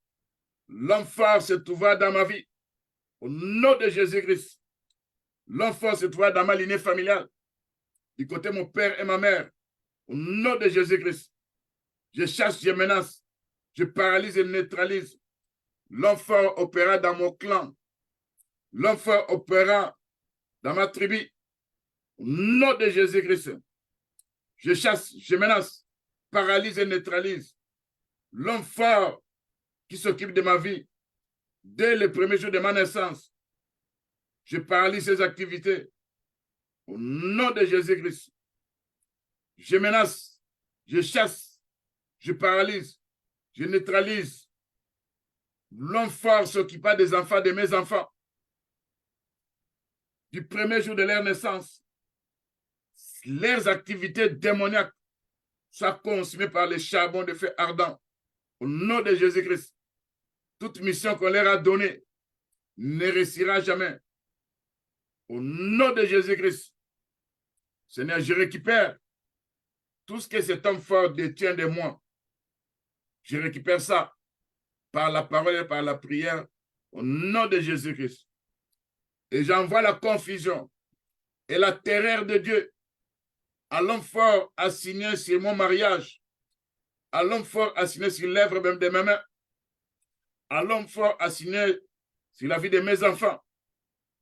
l'homme fort se trouve dans ma vie. Au nom de Jésus-Christ. L'homme fort se trouve dans ma lignée familiale. Du côté de mon père et ma mère. Au nom de Jésus-Christ. Je chasse, je menace. Je paralyse et neutralise l'homme fort opérant dans mon clan. L'homme fort opérant dans ma tribu. Au nom de Jésus-Christ. Je chasse, je menace, paralyse et neutralise l'homme fort qui s'occupe de ma vie dès le premier jour de ma naissance. Je paralyse ses activités au nom de Jésus-Christ. Je menace, je chasse, je paralyse, je neutralise l'homme fort s'occupant des enfants de mes enfants du premier jour de leur naissance. Leurs activités démoniaques soient consumées par les charbons de feu ardent. Au nom de Jésus-Christ, toute mission qu'on leur a donnée ne réussira jamais. Au nom de Jésus-Christ, Seigneur, je récupère tout ce que cet homme fort détient de moi. Je récupère ça par la parole et par la prière au nom de Jésus-Christ. Et j'envoie la confusion et la terreur de Dieu à l'homme fort assigné sur mon mariage, à l'homme fort assigné sur l'œuvre même de mes mains, à l'homme fort assigné sur la vie de mes enfants.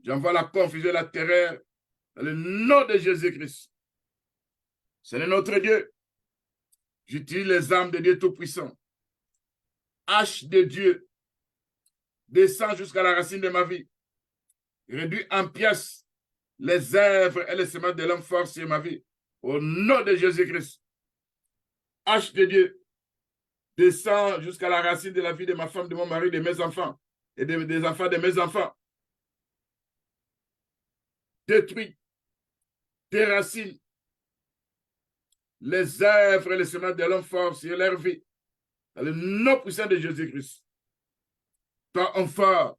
J'envoie la confusion et la terreur dans le nom de Jésus-Christ. C'est notre Dieu. J'utilise les armes de Dieu Tout-Puissant. Hache de Dieu descend jusqu'à la racine de ma vie. Réduit en pièces les œuvres et les semences de l'homme fort sur ma vie. Au nom de Jésus-Christ. Hache de Dieu descend jusqu'à la racine de la vie de ma femme, de mon mari, de mes enfants et des enfants de mes enfants. Détruit, déracine les œuvres et les semences de l'homme fort sur leur vie. Dans le nom puissant de Jésus-Christ. Toi, homme fort,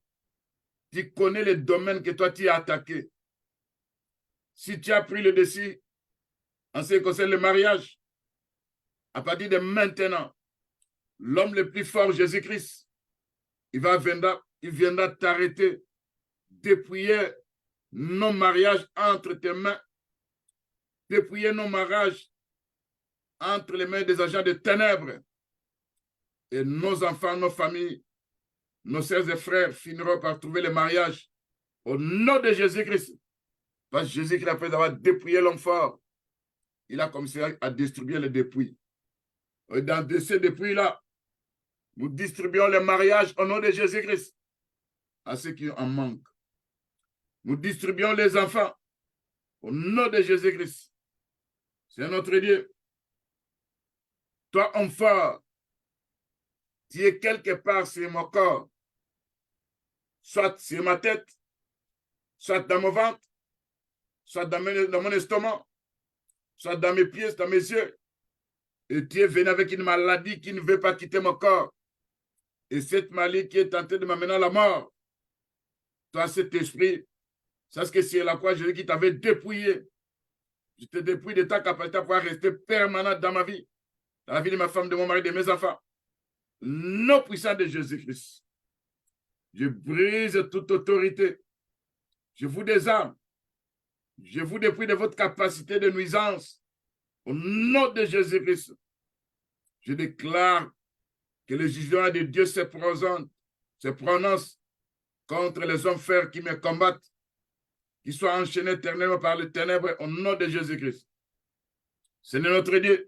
tu connais les domaines que toi tu as attaqués. Si tu as pris le dessus en ce qui concerne le mariage, à partir de maintenant, l'homme le plus fort, Jésus-Christ, il viendra t'arrêter, dépouiller nos mariages entre tes mains, dépouiller nos mariages entre les mains des agents de ténèbres. Et nos enfants, nos familles, nos sœurs et frères finiront par trouver le mariage au nom de Jésus-Christ. Parce que Jésus-Christ, après avoir dépouillé l'homme fort, il a commencé à distribuer les dépouilles. Et dans ces dépouilles-là, nous distribuons le mariage au nom de Jésus-Christ à ceux qui en manquent. Nous distribuons les enfants au nom de Jésus-Christ. C'est notre Dieu. Toi, homme fort, tu es quelque part sur mon corps, soit sur ma tête, soit dans mon ventre, soit dans mon estomac, soit dans mes pieds, dans mes yeux. Et tu es venu avec une maladie qui ne veut pas quitter mon corps. Et cette maladie qui est tentée de m'amener à la mort. Toi, cet esprit, c'est ce que c'est la croix Jésus qui t'avait dépouillé. Je te dépouille de ta capacité à pouvoir rester permanent dans ma vie, dans la vie de ma femme, de mon mari, de mes enfants. Nom puissant de Jésus-Christ. Je brise toute autorité. Je vous désarme. Je vous dépouille de votre capacité de nuisance Au nom de Jésus-Christ, je déclare que le jugement de Dieu se prononce contre les hommes frères qui me combattent, qui soient enchaînés éternellement par les ténèbres au nom de Jésus-Christ. Seigneur notre Dieu,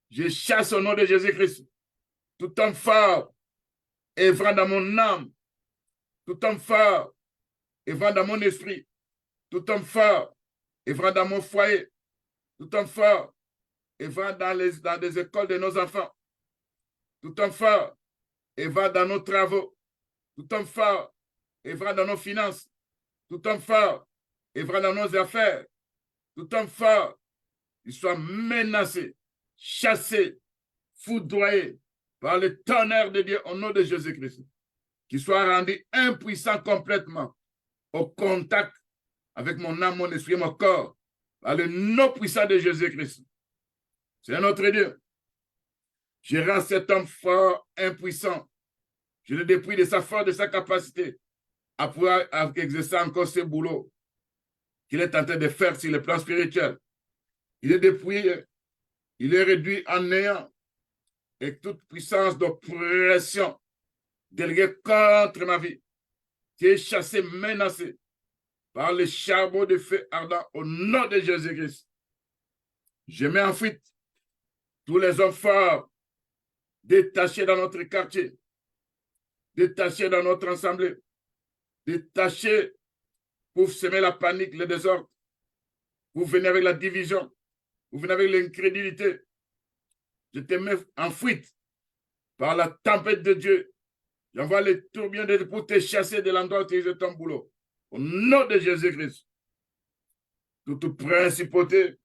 je chasse au nom de Jésus-Christ tout homme fort œuvrant dans mon âme, tout homme fort œuvrant dans mon esprit, tout homme fort œuvrant dans mon foyer, tout homme fort œuvrant dans les écoles de nos enfants, tout homme fort œuvrant dans nos travaux, tout homme fort œuvrant dans nos finances, tout homme fort œuvrant dans nos affaires, tout homme fort, il soit menacé, chassé, foudroyé par le tonnerre de Dieu au nom de Jésus-Christ, qu'il soit rendu impuissant complètement au contact avec mon âme, mon esprit et mon corps, par le nom puissant de Jésus-Christ. C'est notre Dieu. Je rends cet homme fort, impuissant. Je le dépouille de sa force, de sa capacité à pouvoir exercer encore ce boulot qu'il est en train de faire sur le plan spirituel. Il est dépouillé, il est réduit en néant et toute puissance d'oppression déléguée contre ma vie, qui est chassée, menacée par les charbons de feu ardent au nom de Jésus-Christ. Je mets en fuite tous les hommes forts détachés dans notre quartier, détachés dans notre assemblée, détachés pour semer la panique, le désordre. Vous venez avec la division, vous venez avec l'incrédulité. Je te mets en fuite par la tempête de Dieu. J'envoie les tourbillons de Dieu pour te chasser de l'endroit où tu es ton boulot. Au nom de Jésus-Christ, toute principauté,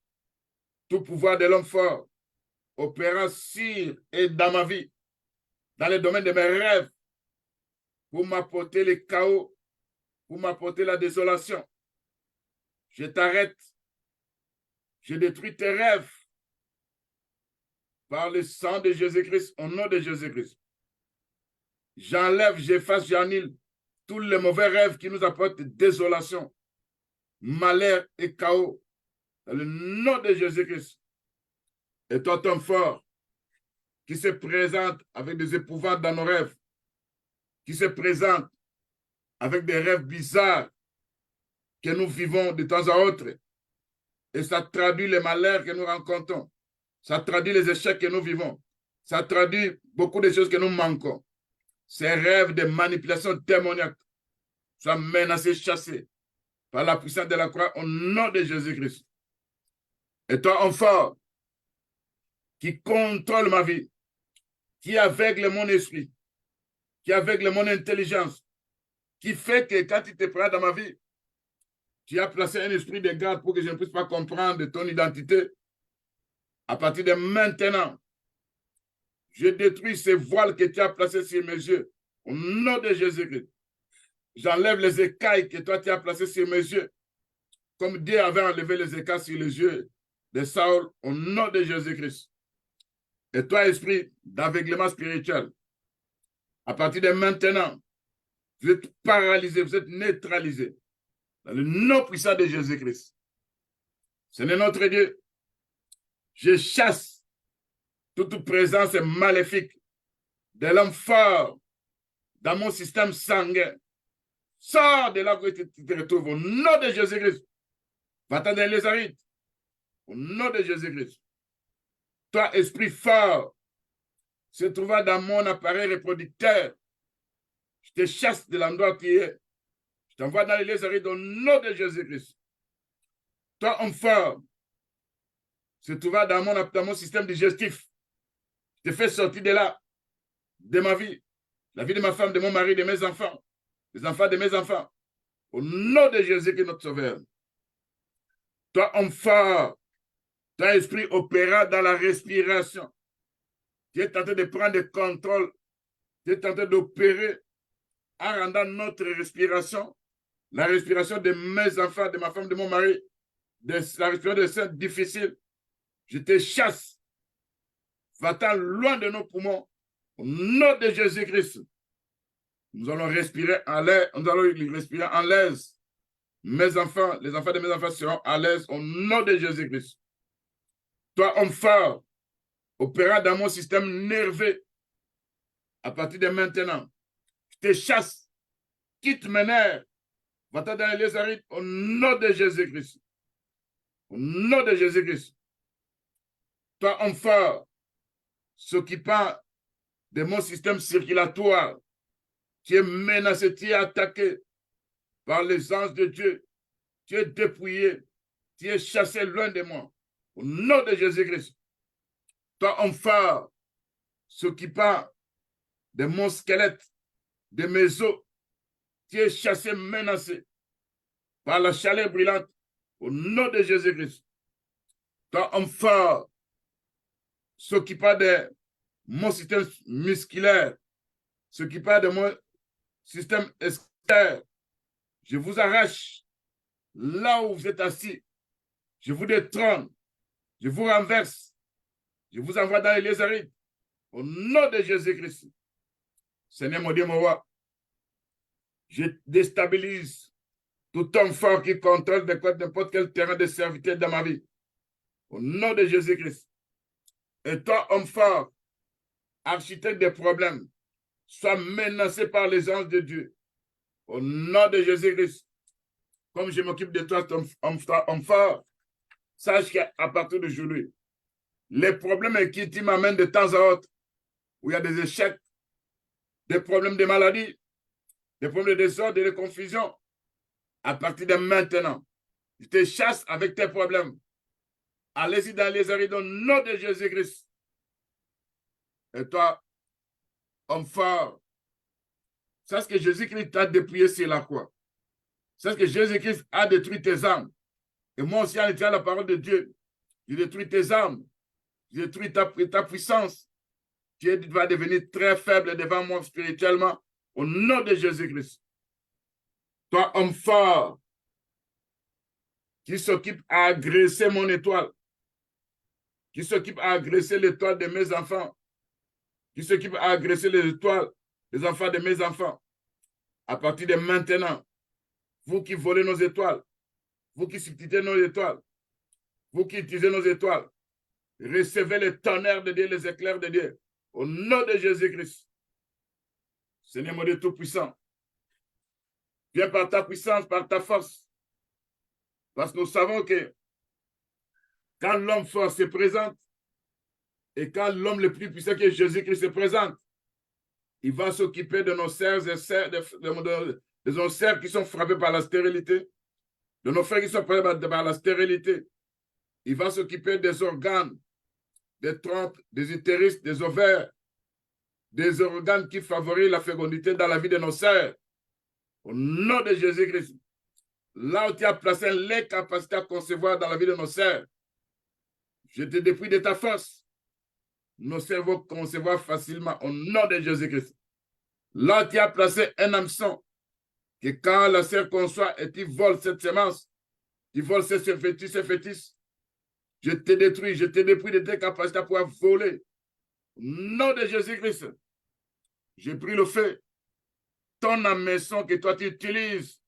tout pouvoir de l'homme fort, opérant sur et dans ma vie, dans le domaine de mes rêves, pour m'apporter le chaos, pour m'apporter la désolation. Je t'arrête. Je détruis tes rêves par le sang de Jésus-Christ, au nom de Jésus-Christ. J'enlève, j'efface, j'annule tous les mauvais rêves qui nous apportent désolation, malheur et chaos. Dans le nom de Jésus-Christ. Et toi, homme fort, qui se présente avec des épouvantes dans nos rêves, qui se présente avec des rêves bizarres que nous vivons de temps à autre. Et ça traduit les malheurs que nous rencontrons. Ça traduit les échecs que nous vivons. Ça traduit beaucoup de choses que nous manquons. Ces rêves de manipulation démoniaque soient menacés, chassés par la puissance de la croix au nom de Jésus-Christ. Et toi, homme fort, qui contrôle ma vie, qui aveugle mon esprit, qui aveugle mon intelligence, qui fait que quand tu te prends dans ma vie, tu as placé un esprit de garde pour que je ne puisse pas comprendre ton identité. À partir de maintenant, je détruis ces voiles que tu as placés sur mes yeux. Au nom de Jésus-Christ. J'enlève les écailles que toi tu as placées sur mes yeux. Comme Dieu avait enlevé les écailles sur les yeux de Saül, au nom de Jésus-Christ. Et toi, esprit d'aveuglement spirituel, à partir de maintenant, vous êtes paralysé, vous êtes neutralisé. Dans le nom puissant de Jésus-Christ. Seigneur notre Dieu, je chasse toute présence maléfique de l'homme fort dans mon système sanguin. Sors de là où tu te retrouves au nom de Jésus-Christ. Va-t'en dans les arides. Au nom de Jésus-Christ. Toi, esprit fort, se trouvant dans mon appareil reproducteur, je te chasse de l'endroit où tu es. Je t'envoie dans les arides au nom de Jésus-Christ. Toi, homme fort, se trouvant dans mon système digestif, je te fais sortir de là, de ma vie, la vie de ma femme, de mon mari, de mes enfants, des enfants de mes enfants. Au nom de Jésus-Christ, notre Sauveur. Toi, homme fort, toi, esprit opérant dans la respiration, tu es tenté de prendre le contrôle, tu es tenté d'opérer en rendant notre respiration, la respiration de mes enfants, de ma femme, de mon mari, la respiration de saints difficile. Je te chasse. Va-t'en loin de nos poumons. Au nom de Jésus-Christ. Nous allons respirer en l'air. Nous allons respirer en l'aise. Mes enfants, les enfants de mes enfants seront à l'aise au nom de Jésus-Christ. Toi, homme fort, opérant dans mon système nerveux, à partir de maintenant, je te chasse, quitte mes nerfs, va-t'en dans les lézards au nom de Jésus-Christ. Au nom de Jésus-Christ. Toi, homme fort, s'occupant de mon système circulatoire, qui est menacé, qui est attaqué par les anges de Dieu, tu es dépouillé, tu es chassé loin de moi. Au nom de Jésus-Christ. Toi, homme fort, s'occupant de mon squelette, de mes os, tu es chassé, menacé par la chaleur brûlante. Au nom de Jésus-Christ. Toi, homme fort, s'occupant de mon système musculaire, s'occupant de mon système externe, je vous arrache là où vous êtes assis. Je vous détrône. Je vous renverse. Je vous envoie dans les lézarides. Au nom de Jésus-Christ. Seigneur mon Dieu, mon roi, je déstabilise tout homme fort qui contrôle n'importe quel terrain de serviteur dans ma vie. Au nom de Jésus-Christ. Et toi, homme fort, architecte des problèmes, sois menacé par les anges de Dieu. Au nom de Jésus-Christ. Comme je m'occupe de toi, homme fort, sache qu'à partir d'aujourd'hui, les problèmes qui m'amènent de temps à autre, où il y a des échecs, des problèmes de maladie, des problèmes de désordre, de confusion, à partir de maintenant, je te chasse avec tes problèmes. Allez-y dans les arrêts au nom de Jésus-Christ. Et toi, homme fort, c'est ce que Jésus-Christ t'a dépouillé sur la croix. C'est ce que Jésus-Christ a détruit tes âmes. Et moi aussi, en étudiant la parole de Dieu, je détruis tes âmes. Je détruis ta puissance. Tu vas devenir très faible devant moi spirituellement au nom de Jésus-Christ. Toi, homme fort, qui s'occupe à agresser mon étoile, qui s'occupe à agresser l'étoile de mes enfants, qui s'occupe à agresser les étoiles des enfants de mes enfants. À partir de maintenant, vous qui volez nos étoiles, vous qui substituez nos étoiles, vous qui utilisez nos étoiles, recevez le tonnerre de Dieu, les éclairs de Dieu, au nom de Jésus-Christ. Seigneur mon Dieu Tout-Puissant, viens par ta puissance, par ta force, parce que nous savons que quand l'homme fort se présente, et quand l'homme le plus puissant que Jésus-Christ se présente, il va s'occuper de nos sœurs et sœurs, de nos sœurs qui sont frappées par la stérilité, de nos frères qui sont frappés par la stérilité. Il va s'occuper des organes, des trompes, des utérus, des ovaires, des organes qui favorisent la fécondité dans la vie de nos sœurs. Au nom de Jésus-Christ, là où tu as placé l'incapacité à concevoir dans la vie de nos sœurs, je te dépouille de ta force. Nos cerveaux concevoir facilement au nom de Jésus-Christ. Là, tu as placé un hameçon que quand la sœur conçoit et tu voles cette semence, tu voles ce fœtus, je te détruis, je te dépouille de tes capacités à pouvoir voler. Au nom de Jésus-Christ, j'ai pris le feu. Ton hameçon que toi tu utilises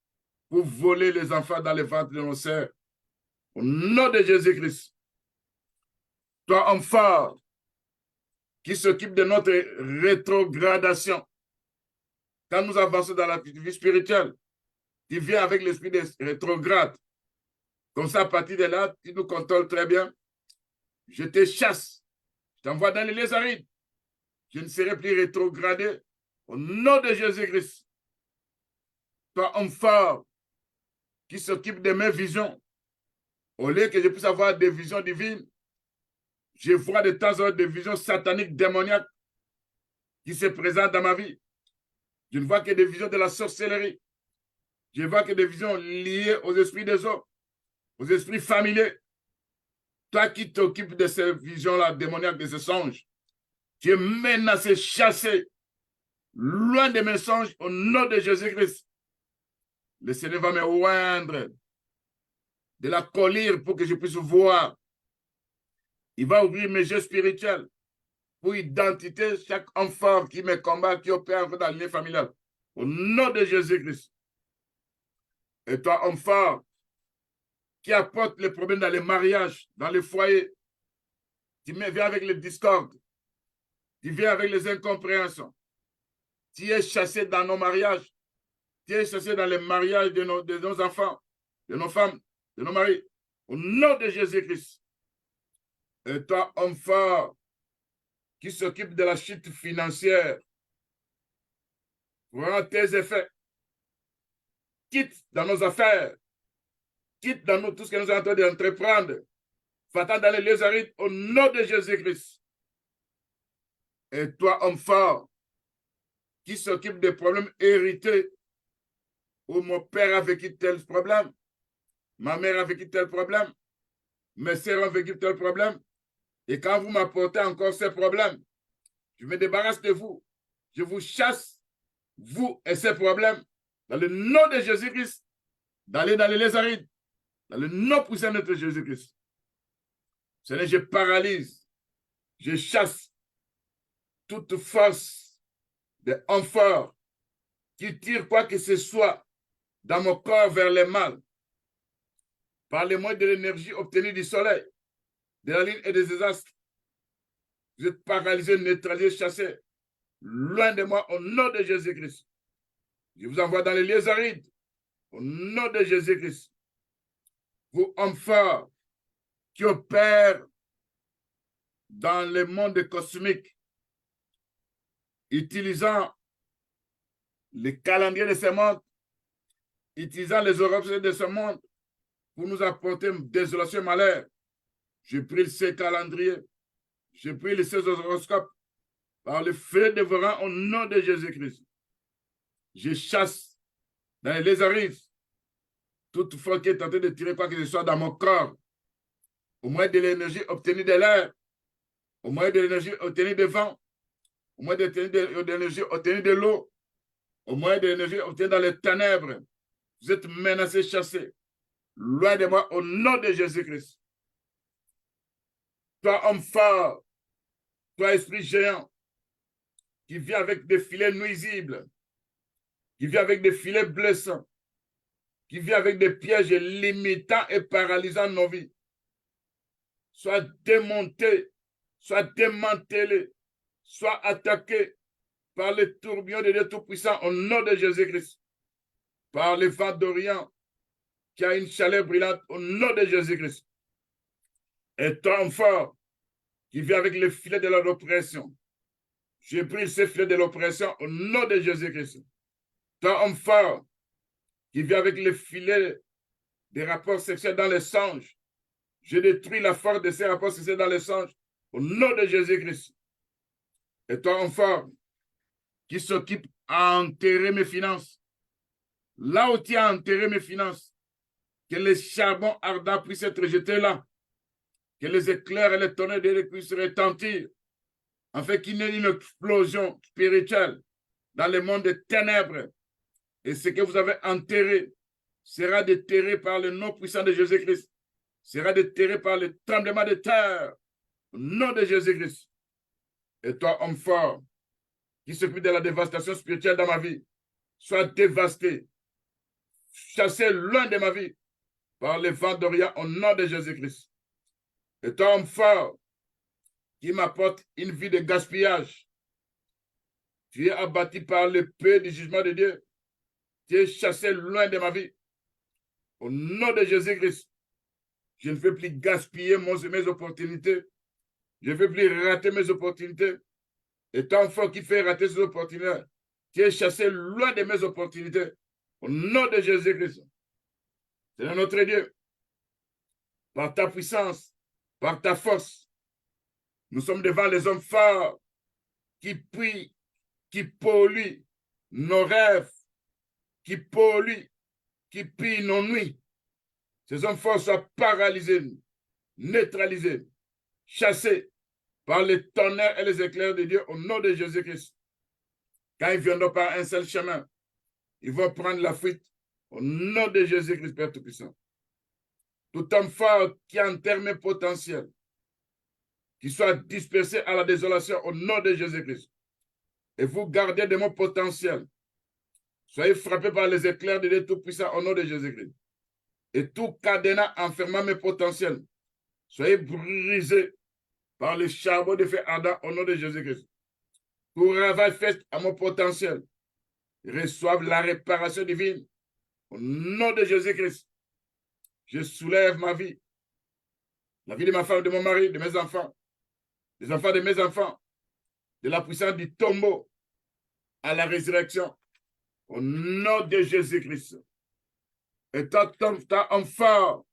pour voler les enfants dans les ventres de nos sœurs. Au nom de Jésus-Christ. Toi, homme fort, qui s'occupe de notre rétrogradation. Quand nous avançons dans la vie spirituelle, tu viens avec l'esprit de rétrograde. Comme ça, à partir de là, tu nous contrôles très bien. Je te chasse. Je t'envoie dans les lézarides. Je ne serai plus rétrogradé. Au nom de Jésus-Christ. Toi, homme fort, qui s'occupe de mes visions, au lieu que je puisse avoir des visions divines, je vois de temps en temps des visions sataniques, démoniaques, qui se présentent dans ma vie. Je ne vois que des visions de la sorcellerie. Je vois que des visions liées aux esprits des eaux, aux esprits familiers. Toi qui t'occupes de ces visions-là démoniaques, de ces songes, tu es menacé, chassé, loin de mes songes, au nom de Jésus-Christ. Le Seigneur va me oindre de la colère pour que je puisse voir. Il va ouvrir mes yeux spirituels pour identifier chaque enfant qui me combat, qui opère dans la lignée familiale. Au nom de Jésus-Christ. Et toi, homme fort, qui apporte les problèmes dans les mariages, dans les foyers, Tu viens avec les discordes. Tu viens avec les incompréhensions. Tu es chassé dans nos mariages. Tu es chassé dans les mariages de nos enfants, de nos femmes, de nos maris. Au nom de Jésus-Christ. Et toi, homme fort, qui s'occupe de la chute financière, prends tes effets. Quitte dans nos affaires. Quitte dans tout ce que nous sommes en train d'entreprendre. Va-t'en dans les lieux arides au nom de Jésus-Christ. Et toi, homme fort, qui s'occupe des problèmes hérités, où mon père a vécu tel problème, ma mère a vécu tel problème, mes sœurs ont vécu tel problème, et quand vous m'apportez encore ces problèmes, je me débarrasse de vous. Je vous chasse, vous et ces problèmes, dans le nom de Jésus-Christ, d'aller dans les lieux arides, dans le nom puissant de notre Jésus-Christ. Seigneur, je paralyse, je chasse toute force de fort qui tire quoi que ce soit dans mon corps vers le mal. Parlez-moi de l'énergie obtenue du soleil, de la lune et des astres. Vous êtes paralysés, neutralisés, chassés, loin de moi au nom de Jésus-Christ. Je vous envoie dans les lieux arides au nom de Jésus-Christ. Vous, hommes forts, qui opèrent dans le monde cosmique, utilisant les calendriers de ce monde, utilisant les horoscopes de ce monde pour nous apporter désolation et malheur. Je prie ces calendriers, je prie ces horoscopes par le feu dévorant au nom de Jésus-Christ. Je chasse dans les lézards toute fois qui est tenté de tirer quoi que ce soit dans mon corps, au moins de l'énergie obtenue de l'air, au moins de l'énergie obtenue de vent, au moins de l'énergie obtenue de l'eau, au moins de l'énergie obtenue dans les ténèbres. Vous êtes menacés, chassés, loin de moi, au nom de Jésus-Christ. Toi, homme fort, toi, esprit géant, qui vient avec des filets nuisibles, qui vient avec des filets blessants, qui vient avec des pièges limitants et paralysant nos vies, soit démonté, soit démantelé, soit attaqué par les tourbillons de Dieu Tout-Puissant au nom de Jésus-Christ, par les vents d'Orient qui a une chaleur brûlante au nom de Jésus-Christ. Et toi, homme fort, qui vient avec les filets de l'oppression, je prie ces filets de l'oppression au nom de Jésus-Christ. Toi, homme fort, qui vient avec les filets des rapports sexuels dans les songes, je détruis la force de ces rapports sexuels dans les songes au nom de Jésus-Christ. Et toi, homme fort, qui s'occupe à enterrer mes finances, là où tu as enterré mes finances, que les charbons ardents puissent être jetés là, que les éclairs et les tonnerres de Dieu puissent retentir, afin qu'il y ait une explosion spirituelle dans le monde des ténèbres. Et ce que vous avez enterré sera déterré par le nom puissant de Jésus-Christ, sera déterré par le tremblement de terre, au nom de Jésus-Christ. Et toi, homme fort, qui s'occupe de la dévastation spirituelle dans ma vie, sois dévasté, chassé loin de ma vie par les vents d'Orient au nom de Jésus-Christ. Et toi, homme fort, qui m'apporte une vie de gaspillage, tu es abattu par l'épée du jugement de Dieu, tu es chassé loin de ma vie. Au nom de Jésus-Christ, je ne veux plus gaspiller mes opportunités, je ne veux plus rater mes opportunités. Et toi, enfant qui fait rater ces opportunités, tu es chassé loin de mes opportunités. Au nom de Jésus-Christ. C'est notre Dieu. Par ta puissance, par ta force, nous sommes devant les hommes forts qui prient, qui polluent nos rêves, qui polluent, qui pillent nos nuits. Ces hommes forts soient paralysés, neutralisés, chassés par les tonnerres et les éclairs de Dieu au nom de Jésus-Christ. Quand ils viendront par un seul chemin, ils vont prendre la fuite au nom de Jésus-Christ, Père Tout-Puissant. Tout homme fort qui enterre mes potentiels, qui soit dispersé à la désolation au nom de Jésus-Christ. Et vous gardez de mon potentiel. Soyez frappés par les éclairs de Dieu Tout-Puissant au nom de Jésus-Christ. Et tout cadenas enfermant mes potentiels, soyez brisés par le charbon de feu ardent au nom de Jésus-Christ. Tout travail fait à mon potentiel reçoivent la réparation divine au nom de Jésus-Christ. Je soulève ma vie, la vie de ma femme, de mon mari, de mes enfants, des enfants de mes enfants, de la puissance du tombeau à la résurrection au nom de Jésus-Christ. Et tant homme fort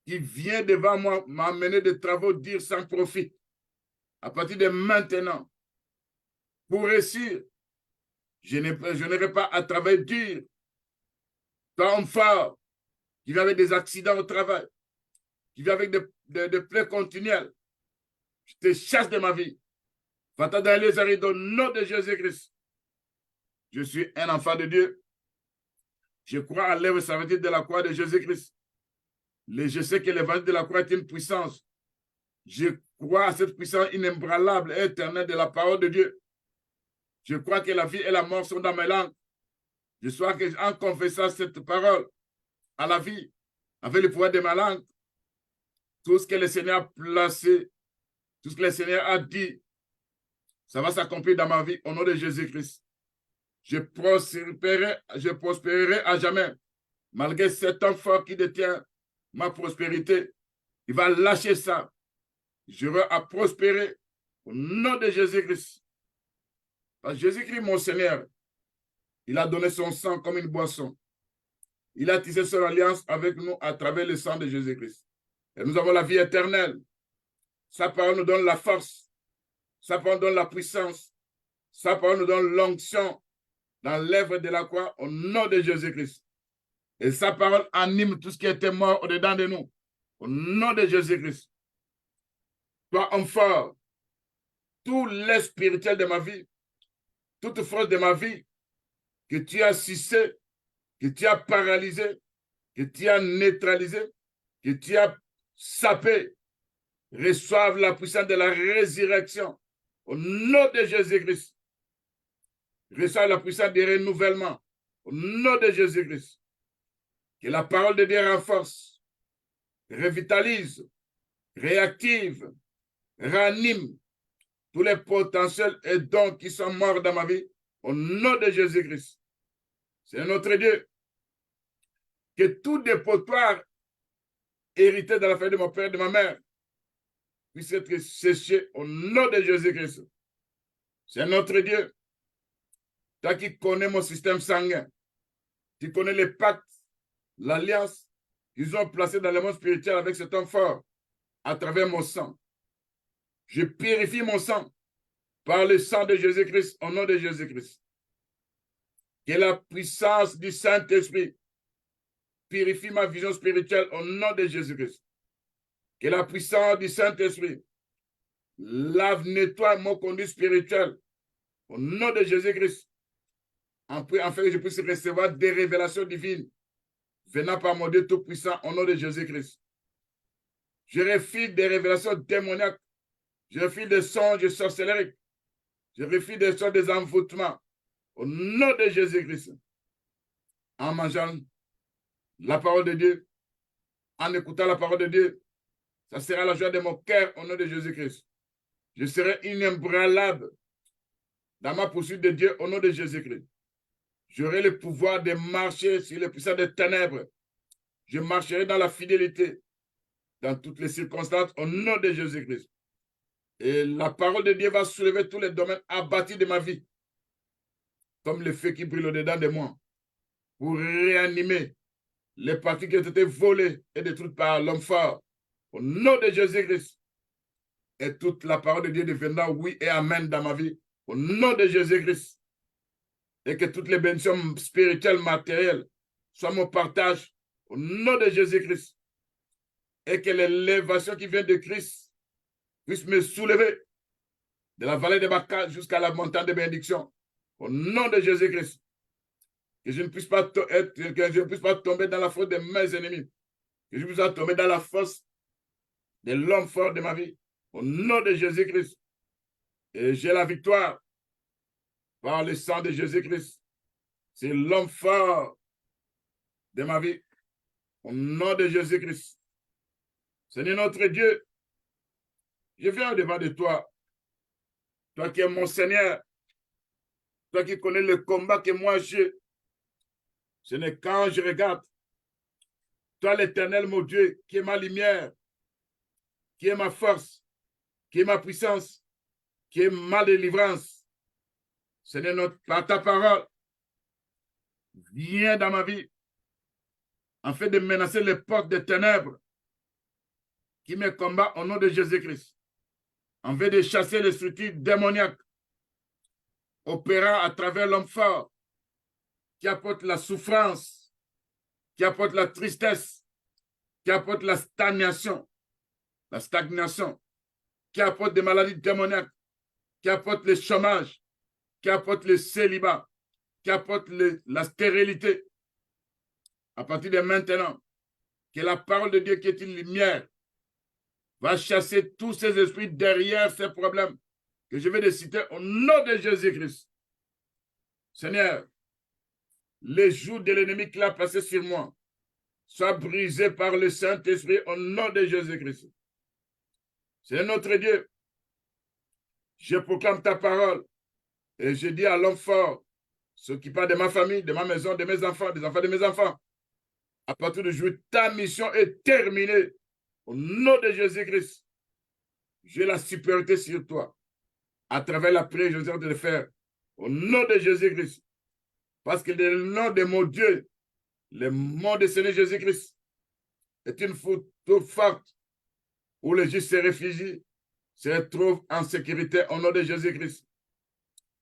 qui vient devant moi m'amener des travaux durs sans profit. À partir de maintenant, pour réussir, je n'aurai pas à travailler dur. Tant homme fort qui vient avec des accidents au travail, qui vient avec des plaies continuelles, je te chasse de ma vie. Va-t'en dans les arrêts au nom de Jésus-Christ. Je suis un enfant de Dieu. Je crois à l'œuvre salvatrice de la croix de Jésus-Christ. Je sais que l'évangile de la croix est une puissance. Je crois à cette puissance inébranlable et éternelle de la parole de Dieu. Je crois que la vie et la mort sont dans mes langues. Je crois qu'en confessant cette parole à la vie, avec le pouvoir de ma langue, tout ce que le Seigneur a placé, tout ce que le Seigneur a dit, ça va s'accomplir dans ma vie au nom de Jésus-Christ. Je prospérerai à jamais. Malgré cet homme fort qui détient ma prospérité, il va lâcher ça. J'aurai à prospérer au nom de Jésus-Christ. Jésus-Christ, mon Seigneur, il a donné son sang comme une boisson. Il a tissé son alliance avec nous à travers le sang de Jésus-Christ. Et nous avons la vie éternelle. Sa parole nous donne la force. Sa parole nous donne la puissance. Sa parole nous donne l'onction dans l'œuvre de la croix au nom de Jésus-Christ. Et sa parole anime tout ce qui était mort au-dedans de nous au nom de Jésus-Christ. Toi, homme fort, tout l'air spirituel de ma vie, toute force de ma vie que tu as cissé, que tu as paralysé, que tu as neutralisé, que tu as sapé, reçoivent la puissance de la résurrection au nom de Jésus-Christ. Reçoivent la puissance du renouvellement au nom de Jésus-Christ. Que la parole de Dieu renforce, revitalise, réactive, ranime tous les potentiels et dons qui sont morts dans ma vie au nom de Jésus-Christ. C'est notre Dieu. Que tout dépotoir hérité de la famille de mon père et de ma mère puisse être séché au nom de Jésus-Christ. C'est notre Dieu. Toi qui connais mon système sanguin, tu connais les pactes, l'alliance qu'ils ont placé dans le monde spirituel avec cet homme fort à travers mon sang. Je purifie mon sang par le sang de Jésus-Christ au nom de Jésus-Christ. Que la puissance du Saint-Esprit purifie ma vision spirituelle au nom de Jésus-Christ. Que la puissance du Saint-Esprit lave, nettoie mon conduit spirituel au nom de Jésus-Christ. Afin que je puisse recevoir des révélations divines venant par mon Dieu Tout-Puissant au nom de Jésus-Christ. Je refuse des révélations démoniaques. Je refuse des songes sorcelleries. Je refuse des songes des envoûtements au nom de Jésus-Christ. En mangeant la parole de Dieu, en écoutant la parole de Dieu, ça sera la joie de mon cœur au nom de Jésus-Christ. Je serai inébranlable dans ma poursuite de Dieu au nom de Jésus-Christ. J'aurai le pouvoir de marcher sur les puissances des ténèbres. Je marcherai dans la fidélité, dans toutes les circonstances, au nom de Jésus-Christ. Et la parole de Dieu va soulever tous les domaines abattus de ma vie, comme le feu qui brûle au-dedans de moi, pour réanimer les parties qui ont été volées et détruites par l'homme fort, au nom de Jésus-Christ. Et toute la parole de Dieu deviendra oui et amen dans ma vie, au nom de Jésus-Christ. Et que toutes les bénédictions spirituelles, matérielles, soient mon partage, au nom de Jésus-Christ. Et que l'élévation qui vient de Christ puisse me soulever de la vallée de Baca jusqu'à la montagne de bénédiction, au nom de Jésus-Christ. Que je ne puisse pas tomber dans la fosse de mes ennemis. Que je puisse pas tomber dans la fosse de l'homme fort de ma vie, au nom de Jésus-Christ. Et j'ai la victoire par le sang de Jésus-Christ. C'est l'homme fort de ma vie, au nom de Jésus-Christ. Seigneur notre Dieu, Je viens au-devant de toi, toi qui es mon Seigneur, toi qui connais le combat que moi j'ai. Ce n'est quand je regarde, toi l'Éternel, mon Dieu, qui est ma lumière, qui est ma force, qui est ma puissance, qui est ma délivrance. Ce n'est pas ta parole. Viens dans ma vie, en fait de menacer les portes des ténèbres qui me combattent au nom de Jésus-Christ, en fait de chasser les structures démoniaques opérant à travers l'homme fort qui apporte la souffrance, qui apporte la tristesse, qui apporte la stagnation, qui apporte des maladies démoniaques, qui apporte le chômage, qui apporte le célibat, qui apporte la stérilité. À partir de maintenant, que la parole de Dieu qui est une lumière va chasser tous ces esprits derrière ces problèmes que je vais de citer au nom de Jésus-Christ. Seigneur, les joues de l'ennemi qu'il a placé sur moi soient brisées par le Saint-Esprit au nom de Jésus-Christ. C'est notre Dieu. Je proclame ta parole et je dis à l'homme fort, s'occupant de ma famille, de ma maison, de mes enfants, des enfants de mes enfants, à partir de aujourd'hui, ta mission est terminée. Au nom de Jésus-Christ, j'ai la supériorité sur toi. À travers la prière, je vais de le faire. Au nom de Jésus-Christ. Parce que le nom de mon Dieu, le nom de Seigneur Jésus-Christ, est une photo forte où les justes se réfugient, se retrouvent en sécurité au nom de Jésus-Christ.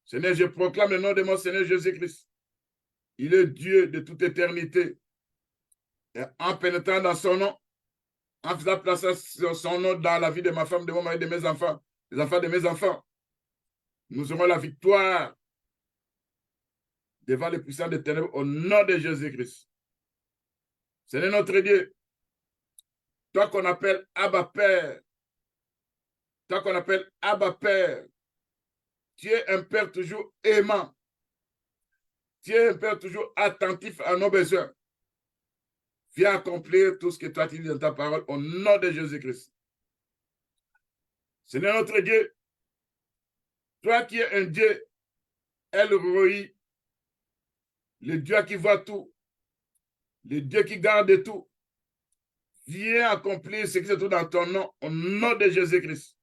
Seigneur, je proclame le nom de mon Seigneur Jésus-Christ. Il est Dieu de toute éternité. Et en pénétrant dans son nom, en faisant placer son nom dans la vie de ma femme, de mon mari, de mes enfants, des enfants de mes enfants, nous aurons la victoire devant les puissants des ténèbres au nom de Jésus-Christ. Seigneur notre Dieu, toi qu'on appelle Abba Père, toi qu'on appelle Abba Père, tu es un Père toujours aimant, tu es un Père toujours attentif à nos besoins. Viens accomplir tout ce que toi tu dis dans ta parole au nom de Jésus-Christ. Seigneur notre Dieu, toi qui es un Dieu, El Roi, le Dieu qui voit tout, le Dieu qui garde tout, viens accomplir ce qui se trouve dans ton nom au nom de Jésus-Christ.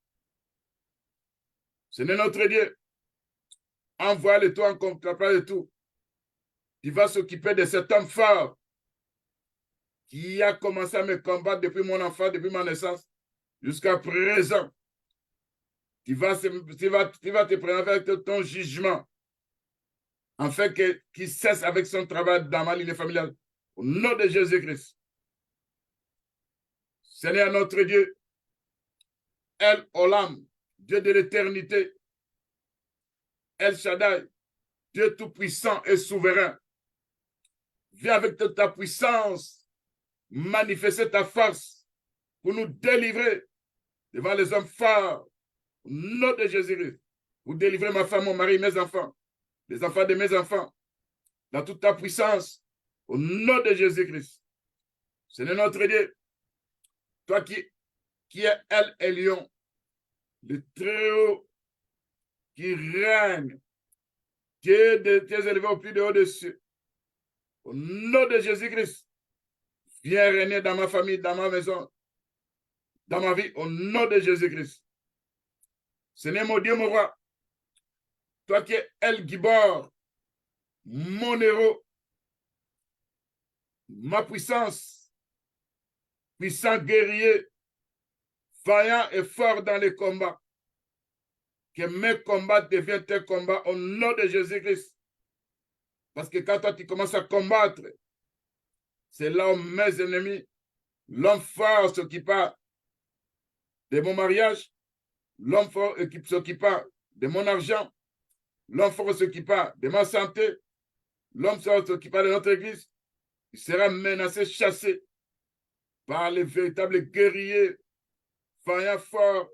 Seigneur notre Dieu, envoie-le toi en contre de tout. Il va s'occuper de cet homme fort qui a commencé à me combattre depuis mon enfance, depuis ma naissance, jusqu'à présent. Tu vas te prendre avec ton jugement, afin qu'il cesse avec son travail dans ma ligne familiale. Au nom de Jésus-Christ. Seigneur notre Dieu, El Olam, Dieu de l'éternité, El Shaddai, Dieu tout-puissant et souverain. Viens avec toute ta puissance, manifester ta force pour nous délivrer devant les hommes forts. Au nom de Jésus-Christ, pour délivrer ma femme, mon mari, mes enfants, les enfants de mes enfants, dans toute ta puissance, au nom de Jésus-Christ. Seigneur notre Dieu, toi qui es El Elyon, le Très-Haut, qui règne, Dieu de tes élevés au plus de haut dessus. Au nom de Jésus-Christ, viens régner dans ma famille, dans ma maison, dans ma vie, au nom de Jésus-Christ. Seigneur mon Dieu, mon roi, toi qui es El Gibor, mon héros, ma puissance, puissant guerrier, vaillant et fort dans les combats, que mes combats deviennent tes combats au nom de Jésus-Christ. Parce que quand toi tu commences à combattre, c'est là où mes ennemis, l'homme fort s'occupa de mon mariage, l'homme fort s'occupa de mon argent, l'homme fort s'occupa de ma santé, l'homme fort s'occupa de notre église. Il sera menacé, chassé par les véritables guerriers, vaillants forts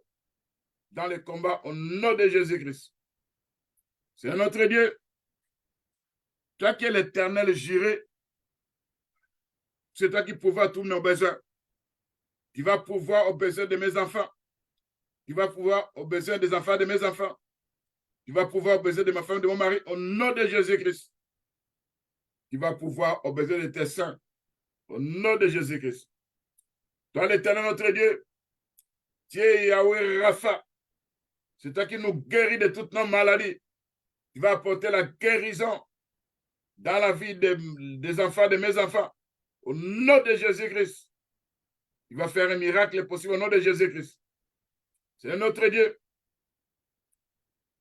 dans les combats au nom de Jésus-Christ. C'est notre Dieu. Toi qui es l'Éternel juré, c'est toi qui pourvois tous nos besoins. Tu vas pourvoir aux besoins de mes enfants. Tu vas pouvoir aux besoins des enfants de mes enfants. Tu vas pouvoir aux besoins de ma femme, de mon mari, au nom de Jésus-Christ. Tu vas pouvoir aux besoins de tes saints, au nom de Jésus-Christ. Toi, l'Éternel, notre Dieu, tu es Yahweh Rapha. C'est toi qui nous guéris de toutes nos maladies. Tu vas apporter la guérison dans la vie des enfants, de mes enfants. Au nom de Jésus-Christ. Tu vas faire un miracle possible au nom de Jésus-Christ. C'est notre Dieu.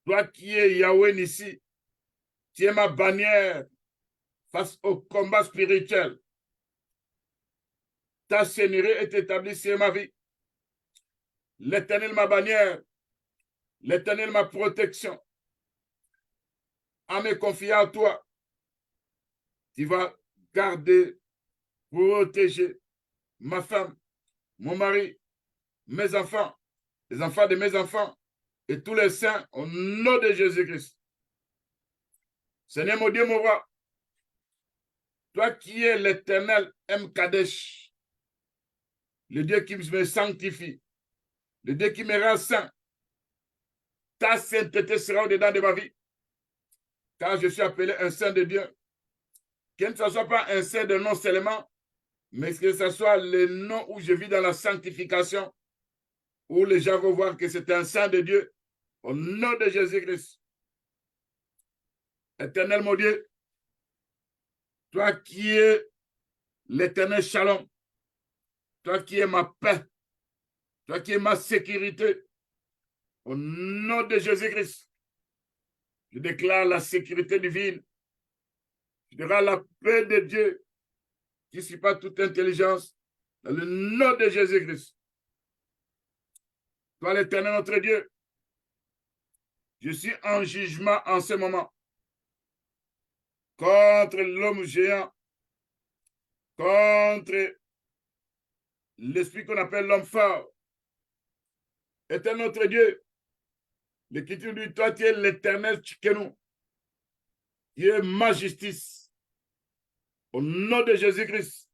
Toi qui es Yahweh Nissi, tu es ma bannière face au combat spirituel. Ta seigneurie est établie sur ma vie. L'Éternel, ma bannière. L'Éternel, ma protection. En me confiant à toi, tu vas garder, protéger ma femme, mon mari, mes enfants, les enfants de mes enfants et tous les saints au nom de Jésus-Christ. Seigneur mon Dieu, mon roi, toi qui es l'Éternel M. Kadesh, le Dieu qui me sanctifie, le Dieu qui me rend saint, ta sainteté sera au-dedans de ma vie, car je suis appelé un saint de Dieu. Que ce ne soit pas un saint de nom seulement, mais que ce soit le nom où je vis dans la sanctification, où les gens vont voir que c'est un saint de Dieu, au nom de Jésus-Christ. Éternel mon Dieu, toi qui es l'éternel Shalom, toi qui es ma paix, toi qui es ma sécurité, au nom de Jésus-Christ, je déclare la sécurité divine, je déclare la paix de Dieu qui ne suit pas toute intelligence, dans le nom de Jésus-Christ. Toi l'éternel notre Dieu, je suis en jugement en ce moment contre l'homme géant, contre l'esprit qu'on appelle l'homme fort. Éternel notre Dieu, l'Écriture dit, toi tu es l'éternel Tchikenou, qui est ma justice. Au nom de Jésus-Christ,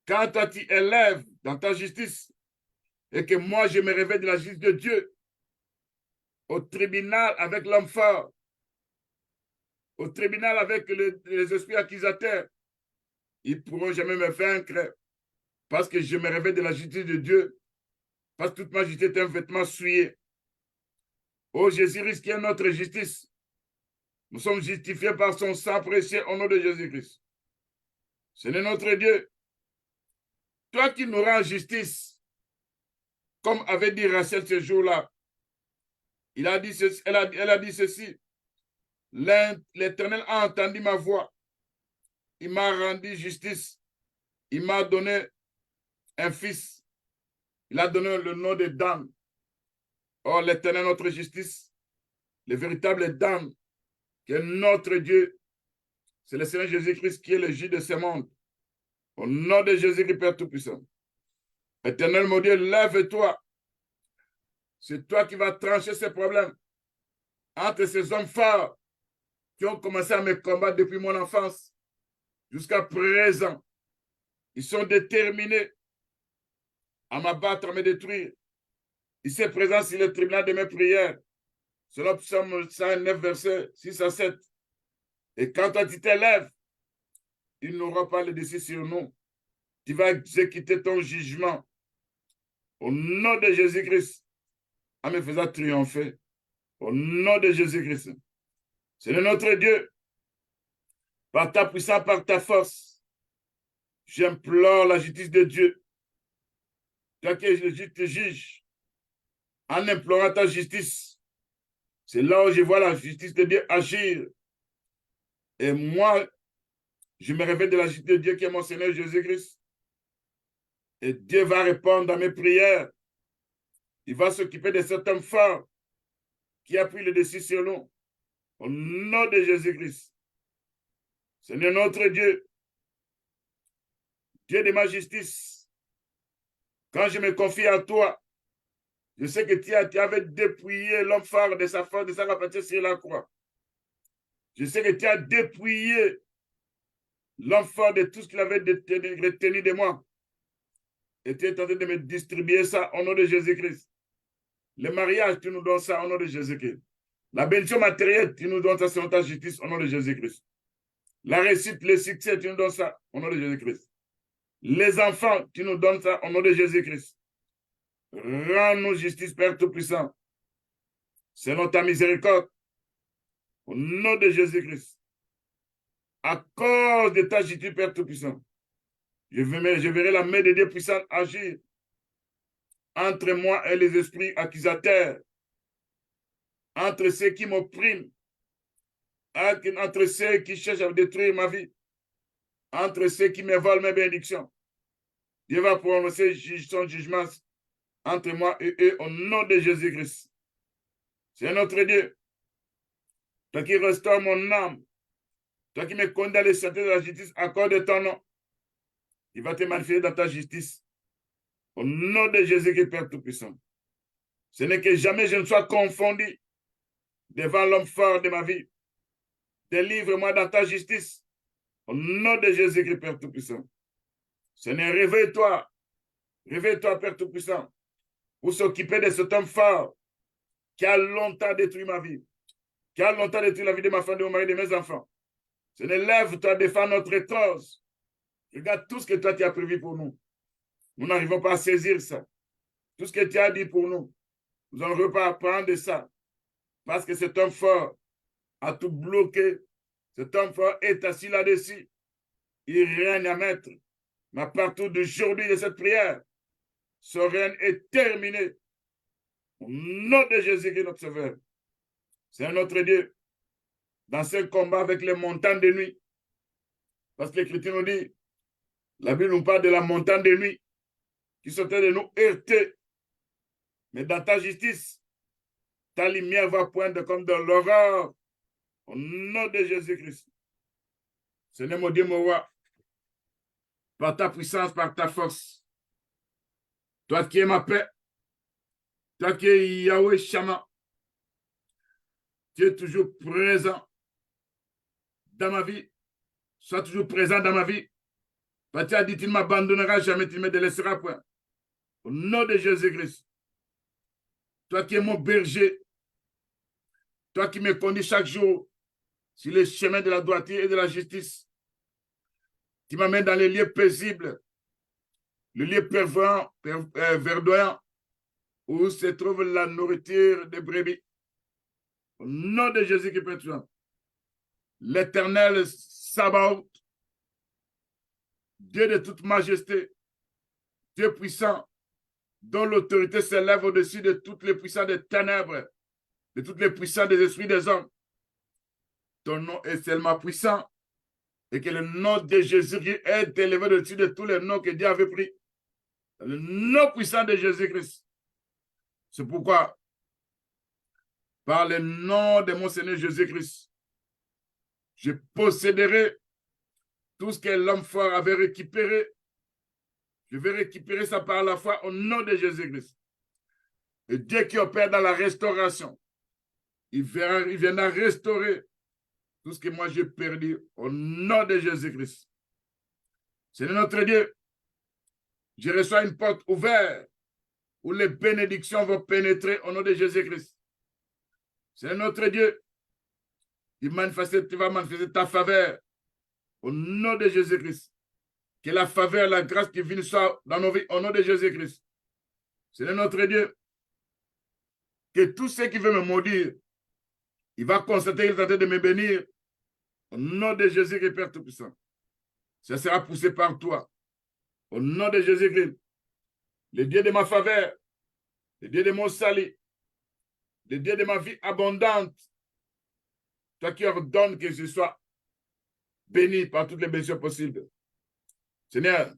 quand toi tu élèves dans ta justice et que moi je me réveille de la justice de Dieu au tribunal avec l'homme fort, au tribunal avec les esprits accusateurs, ils ne pourront jamais me vaincre parce que je me réveille de la justice de Dieu, parce que toute ma justice est un vêtement souillé. Oh Jésus-Christ qui est notre justice, nous sommes justifiés par son sang précieux au nom de Jésus-Christ. Seigneur notre Dieu, toi qui nous rends justice, comme avait dit Rachel ce jour-là, elle a dit ceci, l'Éternel a entendu ma voix, il m'a rendu justice, il m'a donné un fils, il a donné le nom de Dan. Oh, l'Éternel, notre justice, le véritable Dan, qui est notre Dieu, c'est le Seigneur Jésus-Christ qui est le juge de ce monde. Au nom de Jésus-Christ, Père Tout-Puissant. Éternel, mon Dieu, lève-toi. C'est toi qui vas trancher ces problèmes entre ces hommes forts qui ont commencé à me combattre depuis mon enfance jusqu'à présent. Ils sont déterminés à m'abattre, à me détruire. Ils sont présents sur le tribunal de mes prières. Selon Psaume 109, versets 6 à 7. Et quand toi tu t'élèves, il n'aura pas le dessus sur nous. Tu vas exécuter ton jugement au nom de Jésus-Christ en me faisant triompher. Au nom de Jésus-Christ. C'est notre Dieu. Par ta puissance, par ta force, j'implore la justice de Dieu. Toi qui es le juge, en implorant ta justice, c'est là où je vois la justice de Dieu agir. Et moi, je me réveille de la justice de Dieu qui est mon Seigneur Jésus-Christ. Et Dieu va répondre à mes prières. Il va s'occuper de cet homme fort qui a pris le dessus sur nous. Au nom de Jésus-Christ. Seigneur notre Dieu, Dieu de ma justice, quand je me confie à toi, je sais que tu avais dépouillé l'homme fort de sa force, de sa capacité sur la croix. Je sais que tu as dépouillé l'homme fort de tout ce qu'il avait retenu de moi. Et tu es en train de me distribuer ça au nom de Jésus-Christ. Le mariage, tu nous donnes ça au nom de Jésus-Christ. La bénédiction matérielle, tu nous donnes ça selon ta justice au nom de Jésus-Christ. La réussite, le succès, tu nous donnes ça au nom de Jésus-Christ. Les enfants, tu nous donnes ça au nom de Jésus-Christ. Rends-nous justice, Père Tout-Puissant, selon ta miséricorde, au nom de Jésus-Christ. À cause de ta justice, Père Tout-Puissant, je verrai la main de Dieu puissante agir entre moi et les esprits accusateurs, entre ceux qui m'oppriment, entre ceux qui cherchent à détruire ma vie, entre ceux qui me volent mes bénédictions. Dieu va prononcer son jugement entre moi et eux au nom de Jésus-Christ. C'est notre Dieu. Toi qui restaures mon âme, toi qui me condamnes les sentiers de la justice, accorde ton nom. Il va te manifester dans ta justice. Au nom de Jésus-Christ, Père Tout-Puissant. Ce n'est que jamais je ne sois confondu devant l'homme fort de ma vie. Délivre-moi dans ta justice. Au nom de Jésus-Christ, Père Tout-Puissant. Seigneur, réveille-toi. Réveille-toi, Père Tout-Puissant, pour s'occuper de cet homme fort qui a longtemps détruit ma vie, qui a longtemps détruit la vie de ma femme, de mon mari, de mes enfants. Seigneur, lève-toi, défends notre cause. Regarde tout ce que toi tu as prévu pour nous. Nous n'arrivons pas à saisir ça. Tout ce que tu as dit pour nous, nous n'arrivons pas à prendre de ça. Parce que cet homme fort a tout bloqué. Cet homme fort est assis là-dessus. Il règne à maître. Mais à partir d'aujourd'hui de cette prière, son règne est terminé. Au nom de Jésus-Christ, notre Sauveur. C'est notre Dieu. Dans ce combat avec les montagnes de nuit. Parce que l'Écriture nous dit, la Bible nous parle de la montagne de nuit qui sont en train de nous heurter. Mais dans ta justice, ta lumière va poindre comme dans l'aurore. Au nom de Jésus-Christ. Seigneur mon Dieu, mon roi, par ta puissance, par ta force, toi qui es ma paix, toi qui es Yahweh Shammah, tu es toujours présent dans ma vie, sois toujours présent dans ma vie. Toi, tu as dit, tu ne m'abandonneras jamais, tu ne me délaisseras point. Au nom de Jésus-Christ, toi qui es mon berger, toi qui me conduis chaque jour sur les chemins de la droiture et de la justice, qui m'amène dans les lieux paisibles, le lieu verdoyant, où se trouve la nourriture des brebis. Au nom de Jésus-Christ, l'Éternel Sabaoth, Dieu de toute majesté, Dieu puissant, dont l'autorité s'élève au-dessus de toutes les puissances des ténèbres, de toutes les puissances des esprits des hommes. Ton nom est seulement puissant et que le nom de Jésus-Christ est élevé au-dessus de tous les noms que Dieu avait pris. Le nom puissant de Jésus-Christ. C'est pourquoi, par le nom de mon Seigneur Jésus-Christ, je posséderai tout ce que l'homme fort avait récupéré. Je vais récupérer ça par la foi au nom de Jésus-Christ. Et Dieu qui opère dans la restauration, il viendra restaurer tout ce que moi j'ai perdu au nom de Jésus-Christ. C'est notre Dieu. Je reçois une porte ouverte où les bénédictions vont pénétrer au nom de Jésus-Christ. C'est notre Dieu. Tu vas manifester ta faveur au nom de Jésus-Christ. Que la faveur, la grâce divine soit dans nos vies au nom de Jésus-Christ. C'est notre Dieu. Que tout ce qui veut me maudire, il va constater qu'il est en train de me bénir au nom de Jésus-Christ, Père Tout-Puissant. Ça sera poussé par toi. Au nom de Jésus-Christ, le Dieu de ma faveur, le Dieu de mon salut, le Dieu de ma vie abondante, toi qui ordonnes que je sois béni par toutes les bénédictions possibles. Seigneur,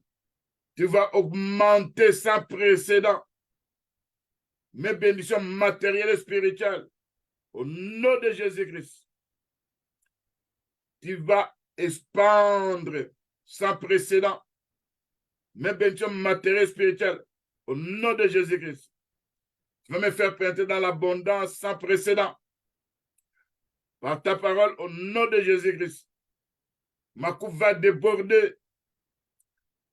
tu vas augmenter sans précédent mes bénédictions matérielles et spirituelles au nom de Jésus-Christ. Tu vas expandre sans précédent mes bénédictions matérielles et spirituelles au nom de Jésus-Christ. Tu vas me faire pénétrer dans l'abondance sans précédent par ta parole au nom de Jésus-Christ. Ma coupe va déborder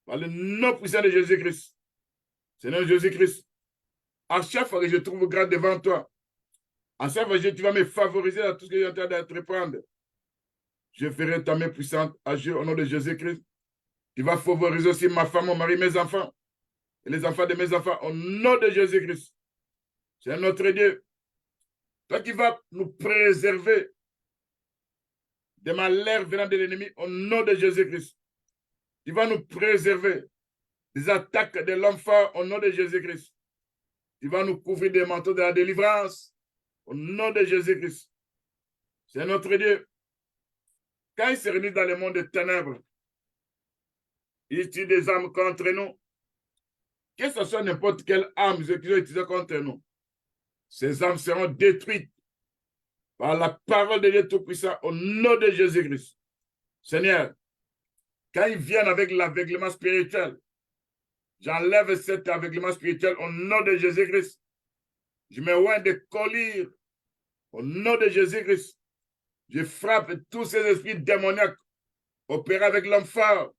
par le nom puissant de Jésus-Christ. Seigneur Jésus-Christ, À chaque fois que je trouve grâce devant toi, à chaque fois que tu vas me favoriser dans tout ce que je suis en train d'entreprendre, je ferai ta main puissante agir au nom de Jésus-Christ. Tu vas favoriser aussi ma femme, mon mari, mes enfants, et les enfants de mes enfants, au nom de Jésus-Christ. C'est notre Dieu. Toi qui vas nous préserver des malheurs venant de l'ennemi, au nom de Jésus-Christ. Tu vas nous préserver des attaques de l'homme fort, au nom de Jésus-Christ. Tu vas nous couvrir des manteaux de la délivrance, au nom de Jésus-Christ. C'est notre Dieu. Quand il se réunit dans le monde des ténèbres, il tue des armes contre nous. Que ce soit n'importe quelle arme qu'ils ont utilisée contre nous, ces armes seront détruites par la parole de Dieu Tout-Puissant au nom de Jésus-Christ. Seigneur, quand ils viennent avec l'aveuglement spirituel, j'enlève cet aveuglement spirituel au nom de Jésus-Christ. Je me oins de colère au nom de Jésus-Christ. Je frappe tous ces esprits démoniaques opérés avec l'homme fort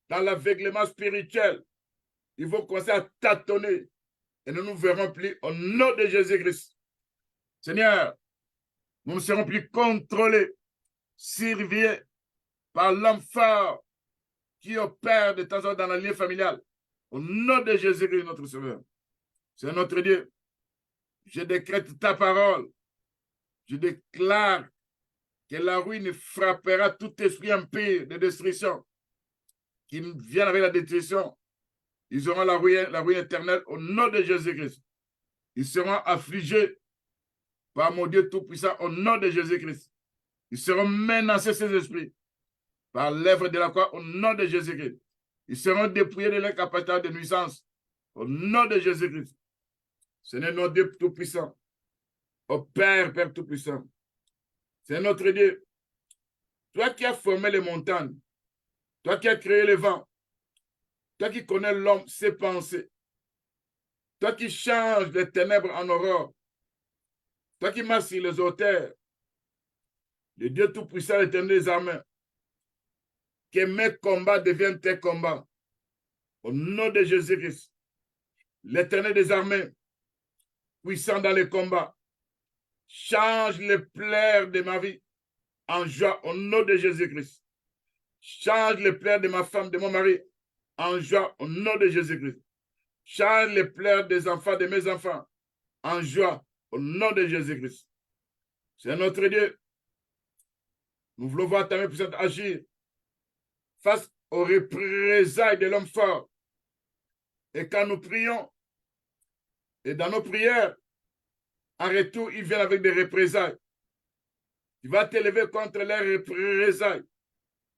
dans l'aveuglement spirituel. Ils vont commencer à tâtonner et nous ne nous verrons plus au nom de Jésus-Christ. Seigneur, nous ne serons plus contrôlés, surveillés par l'homme fort qui opère de temps en temps dans la lignée familiale. Au nom de Jésus-Christ, notre Sauveur. C'est notre Dieu. Je décrète ta parole. Je déclare que la ruine frappera tout esprit impie de destruction qui vient avec la destruction. Ils auront la ruine éternelle au nom de Jésus-Christ. Ils seront affligés par mon Dieu Tout-Puissant au nom de Jésus-Christ. Ils seront menacés, ces esprits, par l'œuvre de la croix au nom de Jésus-Christ. Ils seront dépouillés de leur capacité de nuisance au nom de Jésus-Christ. Seigneur, notre Dieu Tout-Puissant, au Père Tout-Puissant, c'est notre Dieu. Toi qui as formé les montagnes, toi qui as créé le vent, toi qui connais l'homme, ses pensées, toi qui changes les ténèbres en aurore, toi qui marches sur les auteurs, le Dieu Tout-Puissant, l'Éternel des armées, que mes combats deviennent tes combats. Au nom de Jésus-Christ, l'Éternel des armées, puissant dans les combats, change les pleurs de ma vie en joie au nom de Jésus-Christ. Change les pleurs de ma femme, de mon mari en joie au nom de Jésus-Christ. Change les pleurs des enfants, de mes enfants en joie au nom de Jésus-Christ. C'est notre Dieu. Nous voulons voir ta main puissante agir face aux représailles de l'homme fort. Et quand nous prions, et dans nos prières, en retour, ils viennent avec des représailles. Tu vas t'élever contre les représailles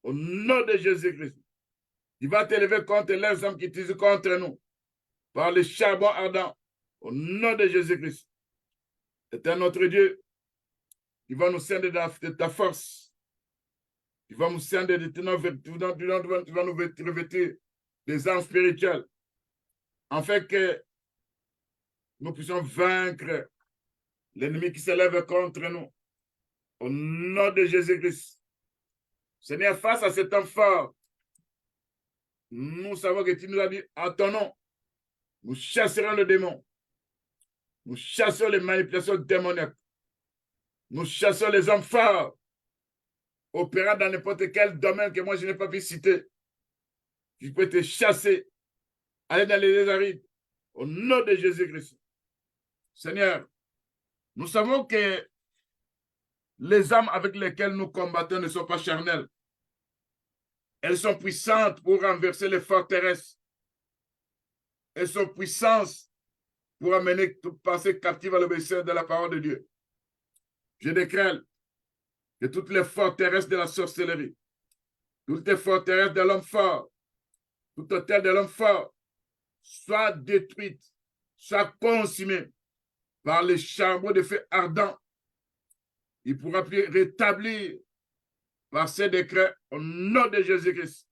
au nom de Jésus-Christ. Tu vas t'élever contre les hommes qui utilisent contre nous par le charbon ardent au nom de Jésus-Christ. C'est notre Dieu. Tu vas nous scender de ta force. Tu vas nous scender de ton vertu. Tu vas nous revêtir des armes spirituelles afin que nous puissions vaincre l'ennemi qui s'élève contre nous. Au nom de Jésus-Christ. Seigneur, face à cet homme fort, nous savons que tu nous as dit, en ton nom, nous chasserons le démon. Nous chassons les manipulations démoniaques. Nous chassons les hommes forts, opérant dans n'importe quel domaine que moi je n'ai pas pu citer. Je peux te chasser, aller dans les arides, au nom de Jésus-Christ. Seigneur, nous savons que les armes avec lesquelles nous combattons ne sont pas charnelles. Elles sont puissantes pour renverser les forteresses. Elles sont puissantes pour amener toute pensée captive à l'obéissance de la parole de Dieu. Je décrète que toutes les forteresses de la sorcellerie, toutes les forteresses de l'homme fort, tout hôtel de l'homme fort, soient détruites, soient consumées par les charbons de feu ardent. Il pourra plus rétablir par ces décrets au nom de Jésus-Christ.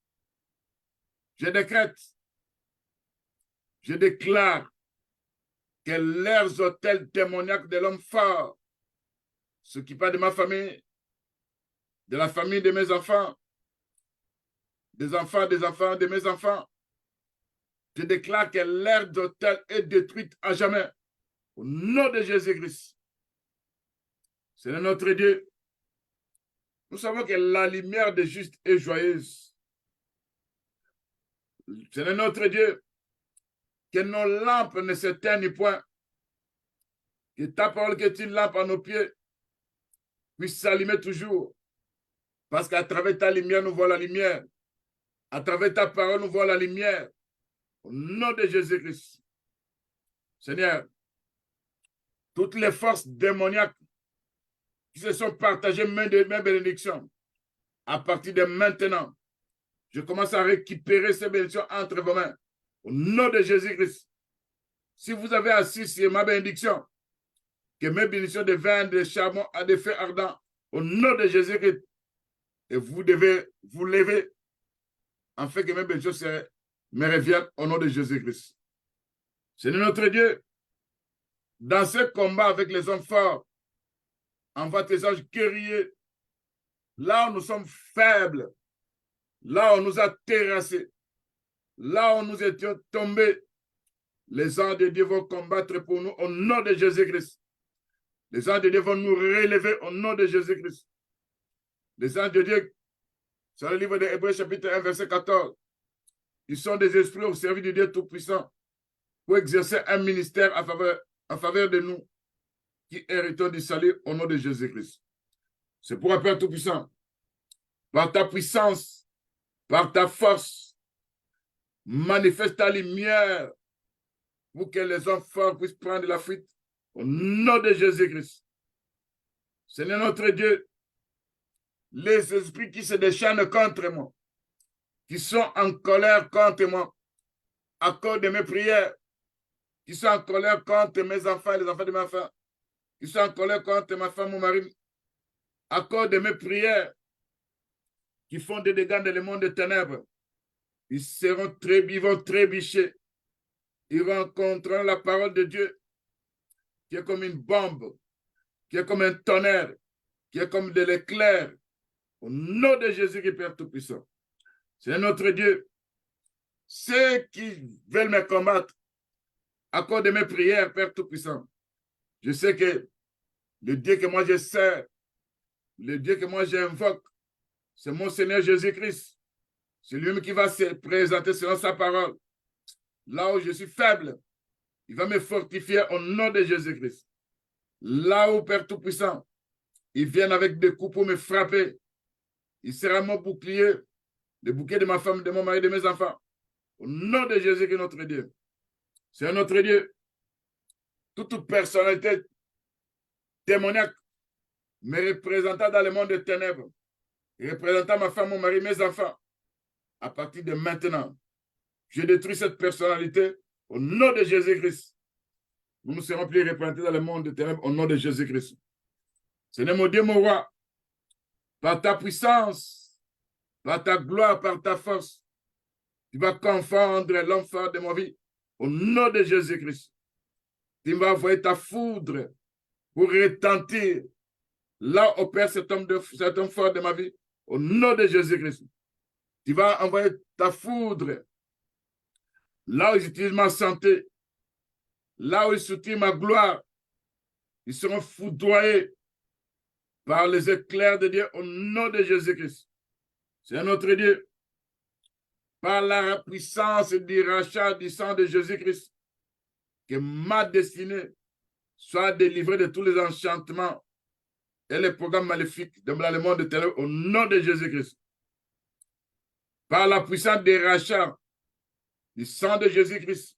Je décrète, je déclare que leurs hôtels démoniaques de l'homme fort, ce qui parle de ma famille, de la famille de mes enfants, des enfants de mes enfants, je déclare que l'aire d'hôtel est détruite à jamais. Au nom de Jésus-Christ. Seigneur notre Dieu, nous savons que la lumière des justes est joyeuse. Seigneur notre Dieu, que nos lampes ne s'éteignent point. Que ta parole qui est une lampe à nos pieds puisse s'allumer toujours. Parce qu'à travers ta lumière, nous voyons la lumière. À travers ta parole, nous voyons la lumière. Au nom de Jésus-Christ. Seigneur, toutes les forces démoniaques qui se sont partagées main de main bénédiction, à partir de maintenant, je commence à récupérer ces bénédictions entre vos mains. Au nom de Jésus-Christ. Si vous avez assis sur ma bénédiction, que mes bénédictions deviennent des charbons à des feux ardents, au nom de Jésus-Christ. Et vous devez vous lever, afin que mes bénédictions me reviennent au nom de Jésus-Christ. Seigneur notre Dieu, dans ce combat avec les hommes forts, envoie tes anges guerriers, là où nous sommes faibles, là où on nous a terrassés, là où nous étions tombés, les anges de Dieu vont combattre pour nous au nom de Jésus-Christ. Les anges de Dieu vont nous relever au nom de Jésus-Christ. Les anges de Dieu, sur le livre de Hébreux chapitre 1, verset 14, ils sont des esprits au service du Dieu Tout-Puissant pour exercer un ministère en faveur de nous qui héritons du salut au nom de Jésus-Christ. C'est pourquoi, Père Tout-Puissant, par ta puissance, par ta force, manifeste ta lumière pour que les hommes forts puissent prendre la fuite au nom de Jésus-Christ. Seigneur notre Dieu, les esprits qui se déchaînent contre moi, qui sont en colère contre moi, à cause de mes prières, qui sont en colère contre mes enfants et les enfants de ma femme, qui sont en colère contre ma femme, mon mari, à cause de mes prières, qui font des dégâts dans le monde des ténèbres, ils vont trébucher. Ils rencontreront la parole de Dieu, qui est comme une bombe, qui est comme un tonnerre, qui est comme de l'éclair. Au nom de Jésus qui est Père Tout-Puissant. C'est notre Dieu. Ceux qui veulent me combattre à cause de mes prières, Père Tout-Puissant, je sais que le Dieu que moi je sers, le Dieu que moi j'invoque, c'est mon Seigneur Jésus-Christ. C'est lui qui va se présenter selon sa parole. Là où je suis faible, il va me fortifier au nom de Jésus-Christ. Là où, Père Tout-Puissant, il vient avec des coups pour me frapper. Il sera mon bouclier, le bouclier de ma femme, de mon mari, de mes enfants. Au nom de Jésus-Christ, notre Dieu. C'est notre Dieu. Toute personnalité démoniaque me représentant dans le monde des ténèbres, représentant ma femme, mon mari, mes enfants, à partir de maintenant, je détruis cette personnalité au nom de Jésus-Christ. Nous ne serons plus représentés dans le monde des ténèbres au nom de Jésus-Christ. Seigneur mon Dieu, mon roi, par ta puissance, par ta gloire, par ta force, tu vas confondre l'homme fort de ma vie au nom de Jésus-Christ. Tu vas envoyer ta foudre pour retentir là où opère cet homme fort de ma vie au nom de Jésus-Christ. Tu vas envoyer ta foudre là où ils utilisent ma santé, là où ils soutiennent ma gloire. Ils seront foudroyés par les éclairs de Dieu au nom de Jésus-Christ. C'est notre Dieu. Par la puissance du rachat du sang de Jésus-Christ, que ma destinée soit délivrée de tous les enchantements et les programmes maléfiques dans le monde de ténèbres au nom de Jésus-Christ. Par la puissance des rachats du sang de Jésus-Christ,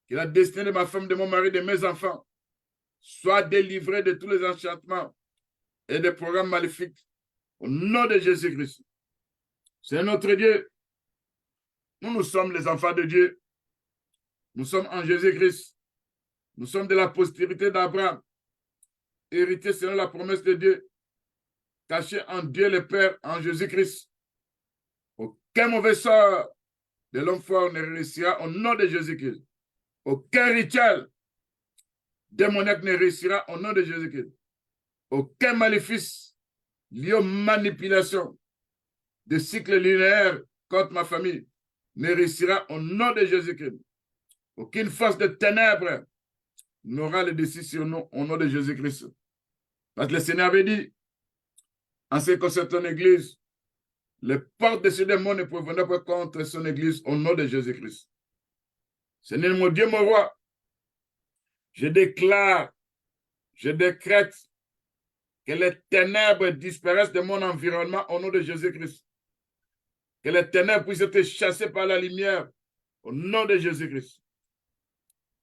que la destinée de ma femme, de mon mari, de mes enfants soit délivrée de tous les enchantements et des programmes maléfiques au nom de Jésus-Christ. C'est notre Dieu. Nous sommes les enfants de Dieu. Nous sommes en Jésus-Christ. Nous sommes de la postérité d'Abraham, hérités selon la promesse de Dieu, cachés en Dieu le Père, en Jésus-Christ. Aucun mauvais sort de l'homme fort ne réussira au nom de Jésus-Christ. Aucun rituel démoniaque ne réussira au nom de Jésus-Christ. Aucun maléfice lié aux manipulations de cycles linéaires contre ma famille ne réussira au nom de Jésus-Christ. Aucune force de ténèbres n'aura le dessus sur nous au nom de Jésus-Christ. Parce que le Seigneur avait dit, en ce qui concerne ton Église, les portes de ce démon ne peuvent venir pas contre son Église au nom de Jésus-Christ. Seigneur mon Dieu, mon roi, je déclare, je décrète que les ténèbres disparaissent de mon environnement au nom de Jésus-Christ. Que les ténèbres puissent être chassées par la lumière au nom de Jésus-Christ.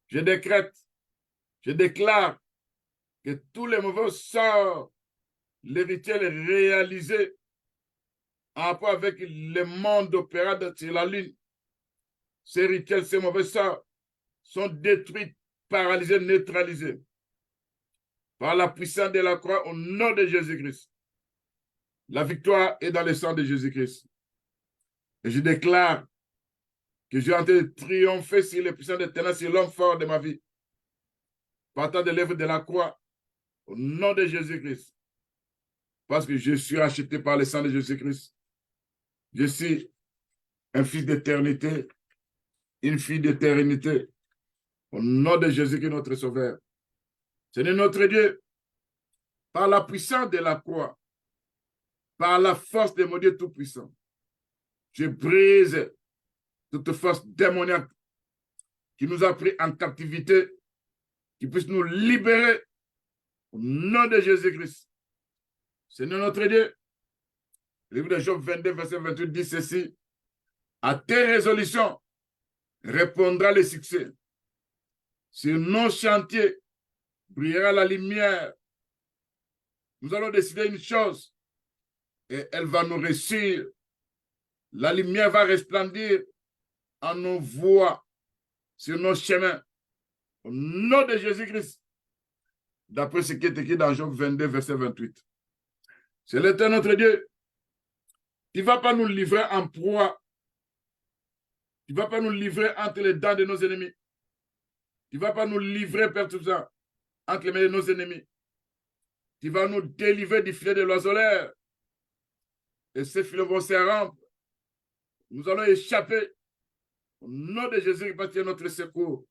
Je décrète, je déclare que tous les mauvais sorts, les rituels réalisés en rapport avec le monde opéra sur la lune, ces rituels, ces mauvais sorts sont détruits, paralysés, neutralisés par la puissance de la croix au nom de Jésus-Christ. La victoire est dans le sang de Jésus-Christ. Et je déclare que j'ai en train de triompher sur les puissances des ténèbres, sur l'homme fort de ma vie, partant de l'œuvre de la croix, au nom de Jésus-Christ. Parce que je suis racheté par le sang de Jésus-Christ. Je suis un fils d'éternité, une fille d'éternité, au nom de Jésus-Christ, notre Sauveur. Seigneur notre Dieu, par la puissance de la croix, par la force de mon Dieu Tout-Puissant, je brise toute force démoniaque qui nous a pris en captivité, qui puisse nous libérer au nom de Jésus-Christ. Seigneur notre Dieu, le livre de Job 22, verset 28 dit ceci, à tes résolutions répondra le succès. Sur nos chantiers brillera la lumière. Nous allons décider une chose et elle va nous réussir. La lumière va resplendir en nos voies, sur nos chemins. Au nom de Jésus-Christ, d'après ce qui est écrit dans Job 22, verset 28. C'est l'Éternel notre Dieu. Tu ne vas pas nous livrer en proie. Tu ne vas pas nous livrer entre les dents de nos ennemis. Tu ne vas pas nous livrer, Père tout ça, entre les mains de nos ennemis. Tu vas nous délivrer du filet de l'oiseleur. Et ces filets vont se rompre. Nous allons échapper. Au nom de Jésus qui est notre secours.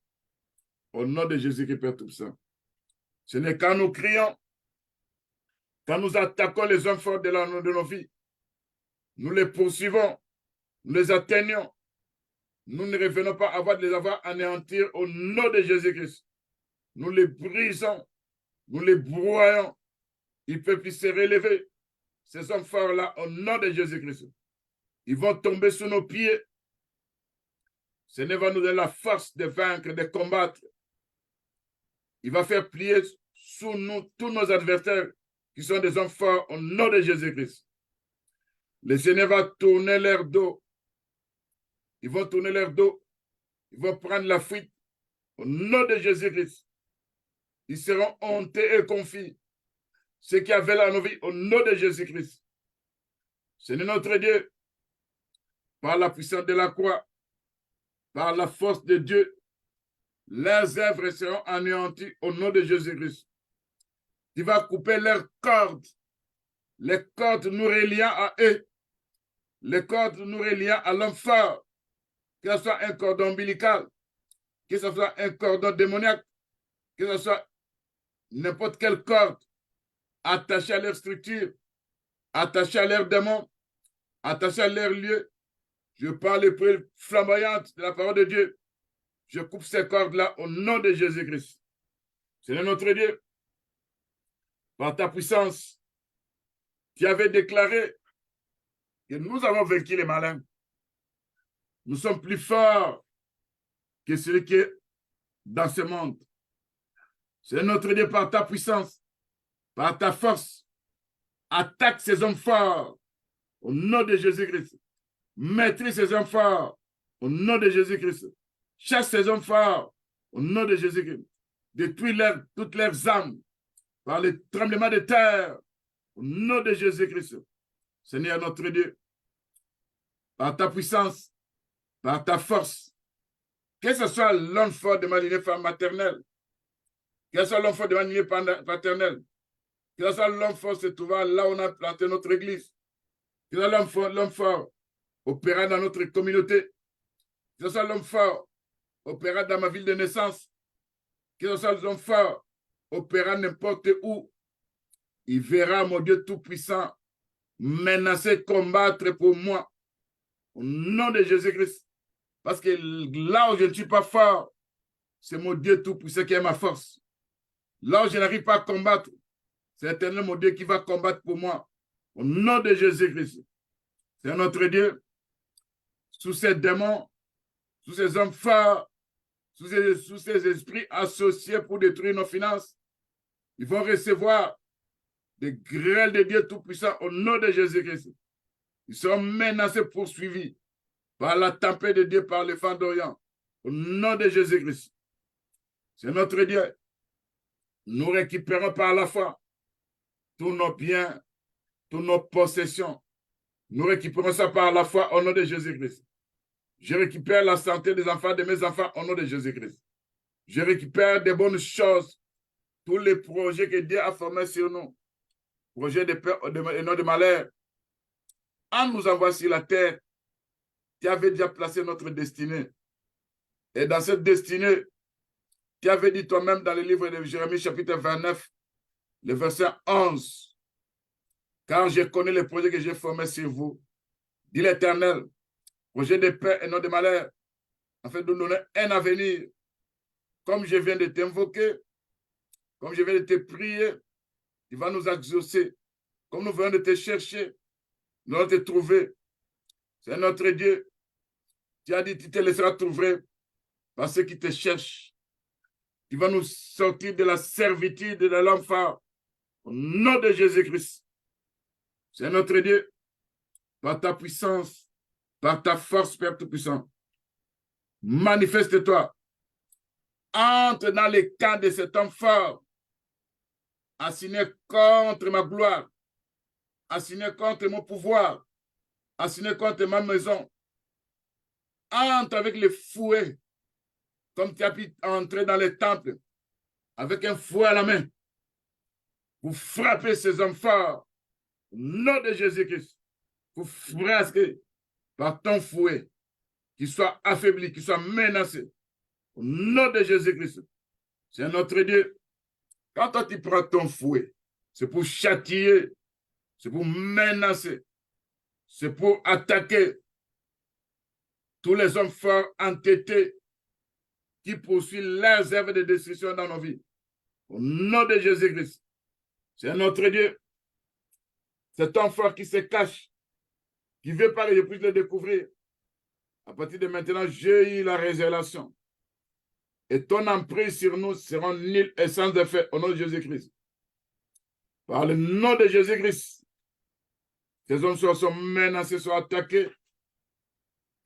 Au nom de Jésus qui Père tout ça. Ce n'est quand nous crions, quand nous attaquons les hommes forts de nos vies, nous les poursuivons, nous les atteignons. Nous ne revenons pas avant de les avoir anéantir au nom de Jésus-Christ. Nous les brisons, nous les broyons. Ils peuvent plus se relever. Ces hommes forts-là, au nom de Jésus-Christ, ils vont tomber sous nos pieds. Seigneur va nous donner la force de vaincre, de combattre. Il va faire plier sous nous tous nos adversaires qui sont des hommes forts au nom de Jésus-Christ. Le Seigneur va tourner leur dos. Ils vont tourner leur dos. Ils vont prendre la fuite au nom de Jésus-Christ. Ils seront hontés et confis. Ceux qui avaient la vie au nom de Jésus-Christ. Seigneur notre Dieu, par la puissance de la croix, par la force de Dieu, leurs œuvres seront anéanties au nom de Jésus-Christ. Tu vas couper leurs cordes, les cordes nous reliant à eux, les cordes nous reliant à l'homme fort, que ce soit un cordon ombilical, que ce soit un cordon démoniaque, que ce soit n'importe quelle corde attachée à leur structure, attachée à leur démon, attachée à leur lieu. Je parle les preuves flamboyantes de la parole de Dieu. Je coupe ces cordes-là au nom de Jésus-Christ. Seigneur notre Dieu, par ta puissance, tu avais déclaré que nous avons vaincu les malins. Nous sommes plus forts que celui qui est dans ce monde. C'est notre Dieu, par ta puissance, par ta force, attaque ces hommes forts au nom de Jésus-Christ. Maîtrise ces hommes forts au nom de Jésus-Christ. Chasse ces hommes forts au nom de Jésus-Christ. Détruis toutes leurs âmes par le tremblement de terre au nom de Jésus-Christ. Seigneur notre Dieu, par ta puissance, par ta force, que ce soit l'homme fort de ma lignée maternelle, que ce soit l'homme fort de ma lignée paternelle, que ce soit l'homme fort se trouvant là où on a planté notre église, que ce soit l'homme fort opérant dans notre communauté, que ce soit l'homme fort opérant dans ma ville de naissance, que ce soit les hommes forts, opérant n'importe où, il verra mon Dieu Tout-Puissant menacer, combattre pour moi. Au nom de Jésus-Christ. Parce que là où je ne suis pas fort, c'est mon Dieu Tout-Puissant qui est ma force. Là où je n'arrive pas à combattre, c'est éternel mon Dieu qui va combattre pour moi. Au nom de Jésus-Christ. C'est notre Dieu. Sous ces démons, sous ces hommes forts, sous ces esprits associés pour détruire nos finances, ils vont recevoir des grêles de Dieu Tout-Puissant au nom de Jésus-Christ. Ils seront menacés, poursuivis par la tempête de Dieu, par le vent d'Orient, au nom de Jésus-Christ. C'est notre Dieu. Nous récupérons par la foi tous nos biens, toutes nos possessions. Nous récupérons ça par la foi au nom de Jésus-Christ. Je récupère la santé des enfants, de mes enfants au nom de Jésus-Christ. Je récupère des bonnes choses, tous les projets que Dieu a formés sur nous, projets de paix et non de malheur. En nous envoyant sur la terre, tu avais déjà placé notre destinée. Et dans cette destinée, tu avais dit toi-même dans le livre de Jérémie, chapitre 29, le verset 11, car je connais les projets que j'ai formés sur vous, dit l'Éternel, projet de paix et non de malheur, afin de nous donner un avenir. Comme je viens de t'invoquer, comme je viens de te prier, tu vas nous exaucer. Comme nous venons de te chercher, nous allons te trouver. C'est notre Dieu. Tu as dit, tu te laisseras trouver par ceux qui te cherchent. Tu vas nous sortir de la servitude de l'enfer. Au nom de Jésus-Christ. C'est notre Dieu. Par ta puissance, par ta force, Père Tout-Puissant. Manifeste-toi. Entre dans les camps de cet homme fort, assigné contre ma gloire, assigné contre mon pouvoir, assigné contre ma maison. Entre avec les fouets, comme tu as pu entrer dans les temples, avec un fouet à la main, pour frapper ces hommes forts, au nom de Jésus-Christ, pour frapper par ton fouet, qu'ils soient affaiblis, qu'ils soient menacés, au nom de Jésus-Christ. C'est notre Dieu. Quand toi tu prends ton fouet, c'est pour châtier, c'est pour menacer, c'est pour attaquer tous les hommes forts entêtés qui poursuivent leurs œuvres de destruction dans nos vies. Au nom de Jésus-Christ, c'est notre Dieu. Cet homme fort qui se cache, qui veut pas que je puisse le découvrir. À partir de maintenant, j'ai eu la révélation. Et ton emprise sur nous sera nulle et sans effet au nom de Jésus-Christ. Par le nom de Jésus-Christ, ces hommes sont menacés, sont attaqués.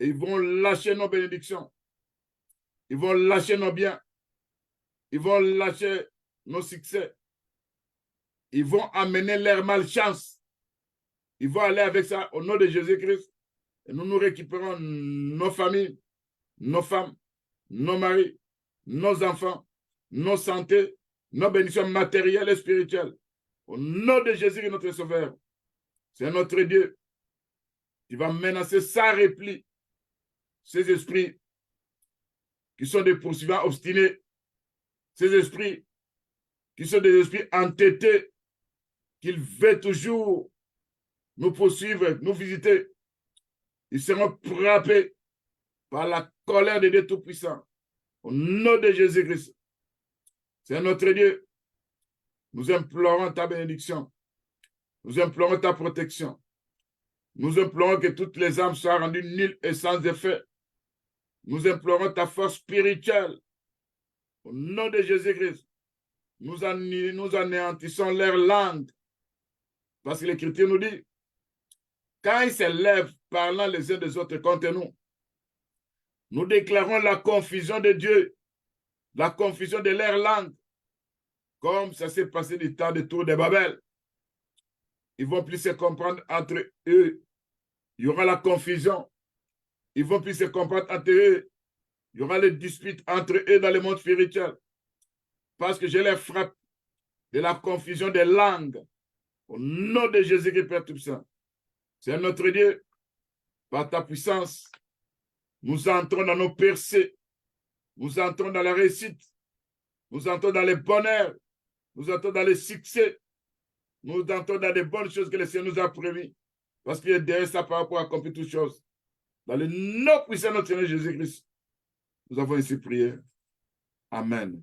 Et ils vont lâcher nos bénédictions. Ils vont lâcher nos biens. Ils vont lâcher nos succès. Ils vont amener leur malchance. Ils vont aller avec ça au nom de Jésus-Christ. Et nous récupérons nos familles, nos femmes, nos maris, nos enfants, nos santé, nos bénédictions matérielles et spirituelles. Au nom de Jésus, notre Sauveur. C'est notre Dieu qui va menacer sans repli ces esprits qui sont des poursuivants obstinés, ces esprits qui sont des esprits entêtés, qu'ils veulent toujours nous poursuivre, nous visiter. Ils seront frappés par la colère de Dieu Tout-Puissant. Au nom de Jésus-Christ. C'est notre Dieu. Nous implorons ta bénédiction. Nous implorons ta protection. Nous implorons que toutes les âmes soient rendues nulles et sans effet. Nous implorons ta force spirituelle. Au nom de Jésus-Christ. Nous anéantissons leur langue. Parce que l'Écriture nous dit, quand ils s'élèvent parlant les uns des autres contre nous, nous déclarons la confusion de Dieu, la confusion de leur langue, comme ça s'est passé du temps de Tour de Babel. Ils vont plus se comprendre entre eux. Il y aura la confusion. Ils vont plus se comprendre entre eux. Il y aura les disputes entre eux dans le monde spirituel. Parce que je les frappe de la confusion des langues. Au nom de Jésus-Christ, Père Tout-Puissant. C'est notre Dieu. Par ta puissance, nous entrons dans nos percées. Nous entrons dans la réussite. Nous entrons dans les bonheurs. Nous entrons dans les succès. Nous entrons dans les bonnes choses que le Seigneur nous a promis. Parce qu'il est derrière sa parole pour accomplir toutes choses. Dans le nom puissant de notre Seigneur Jésus-Christ, nous avons ainsi prié. Amen.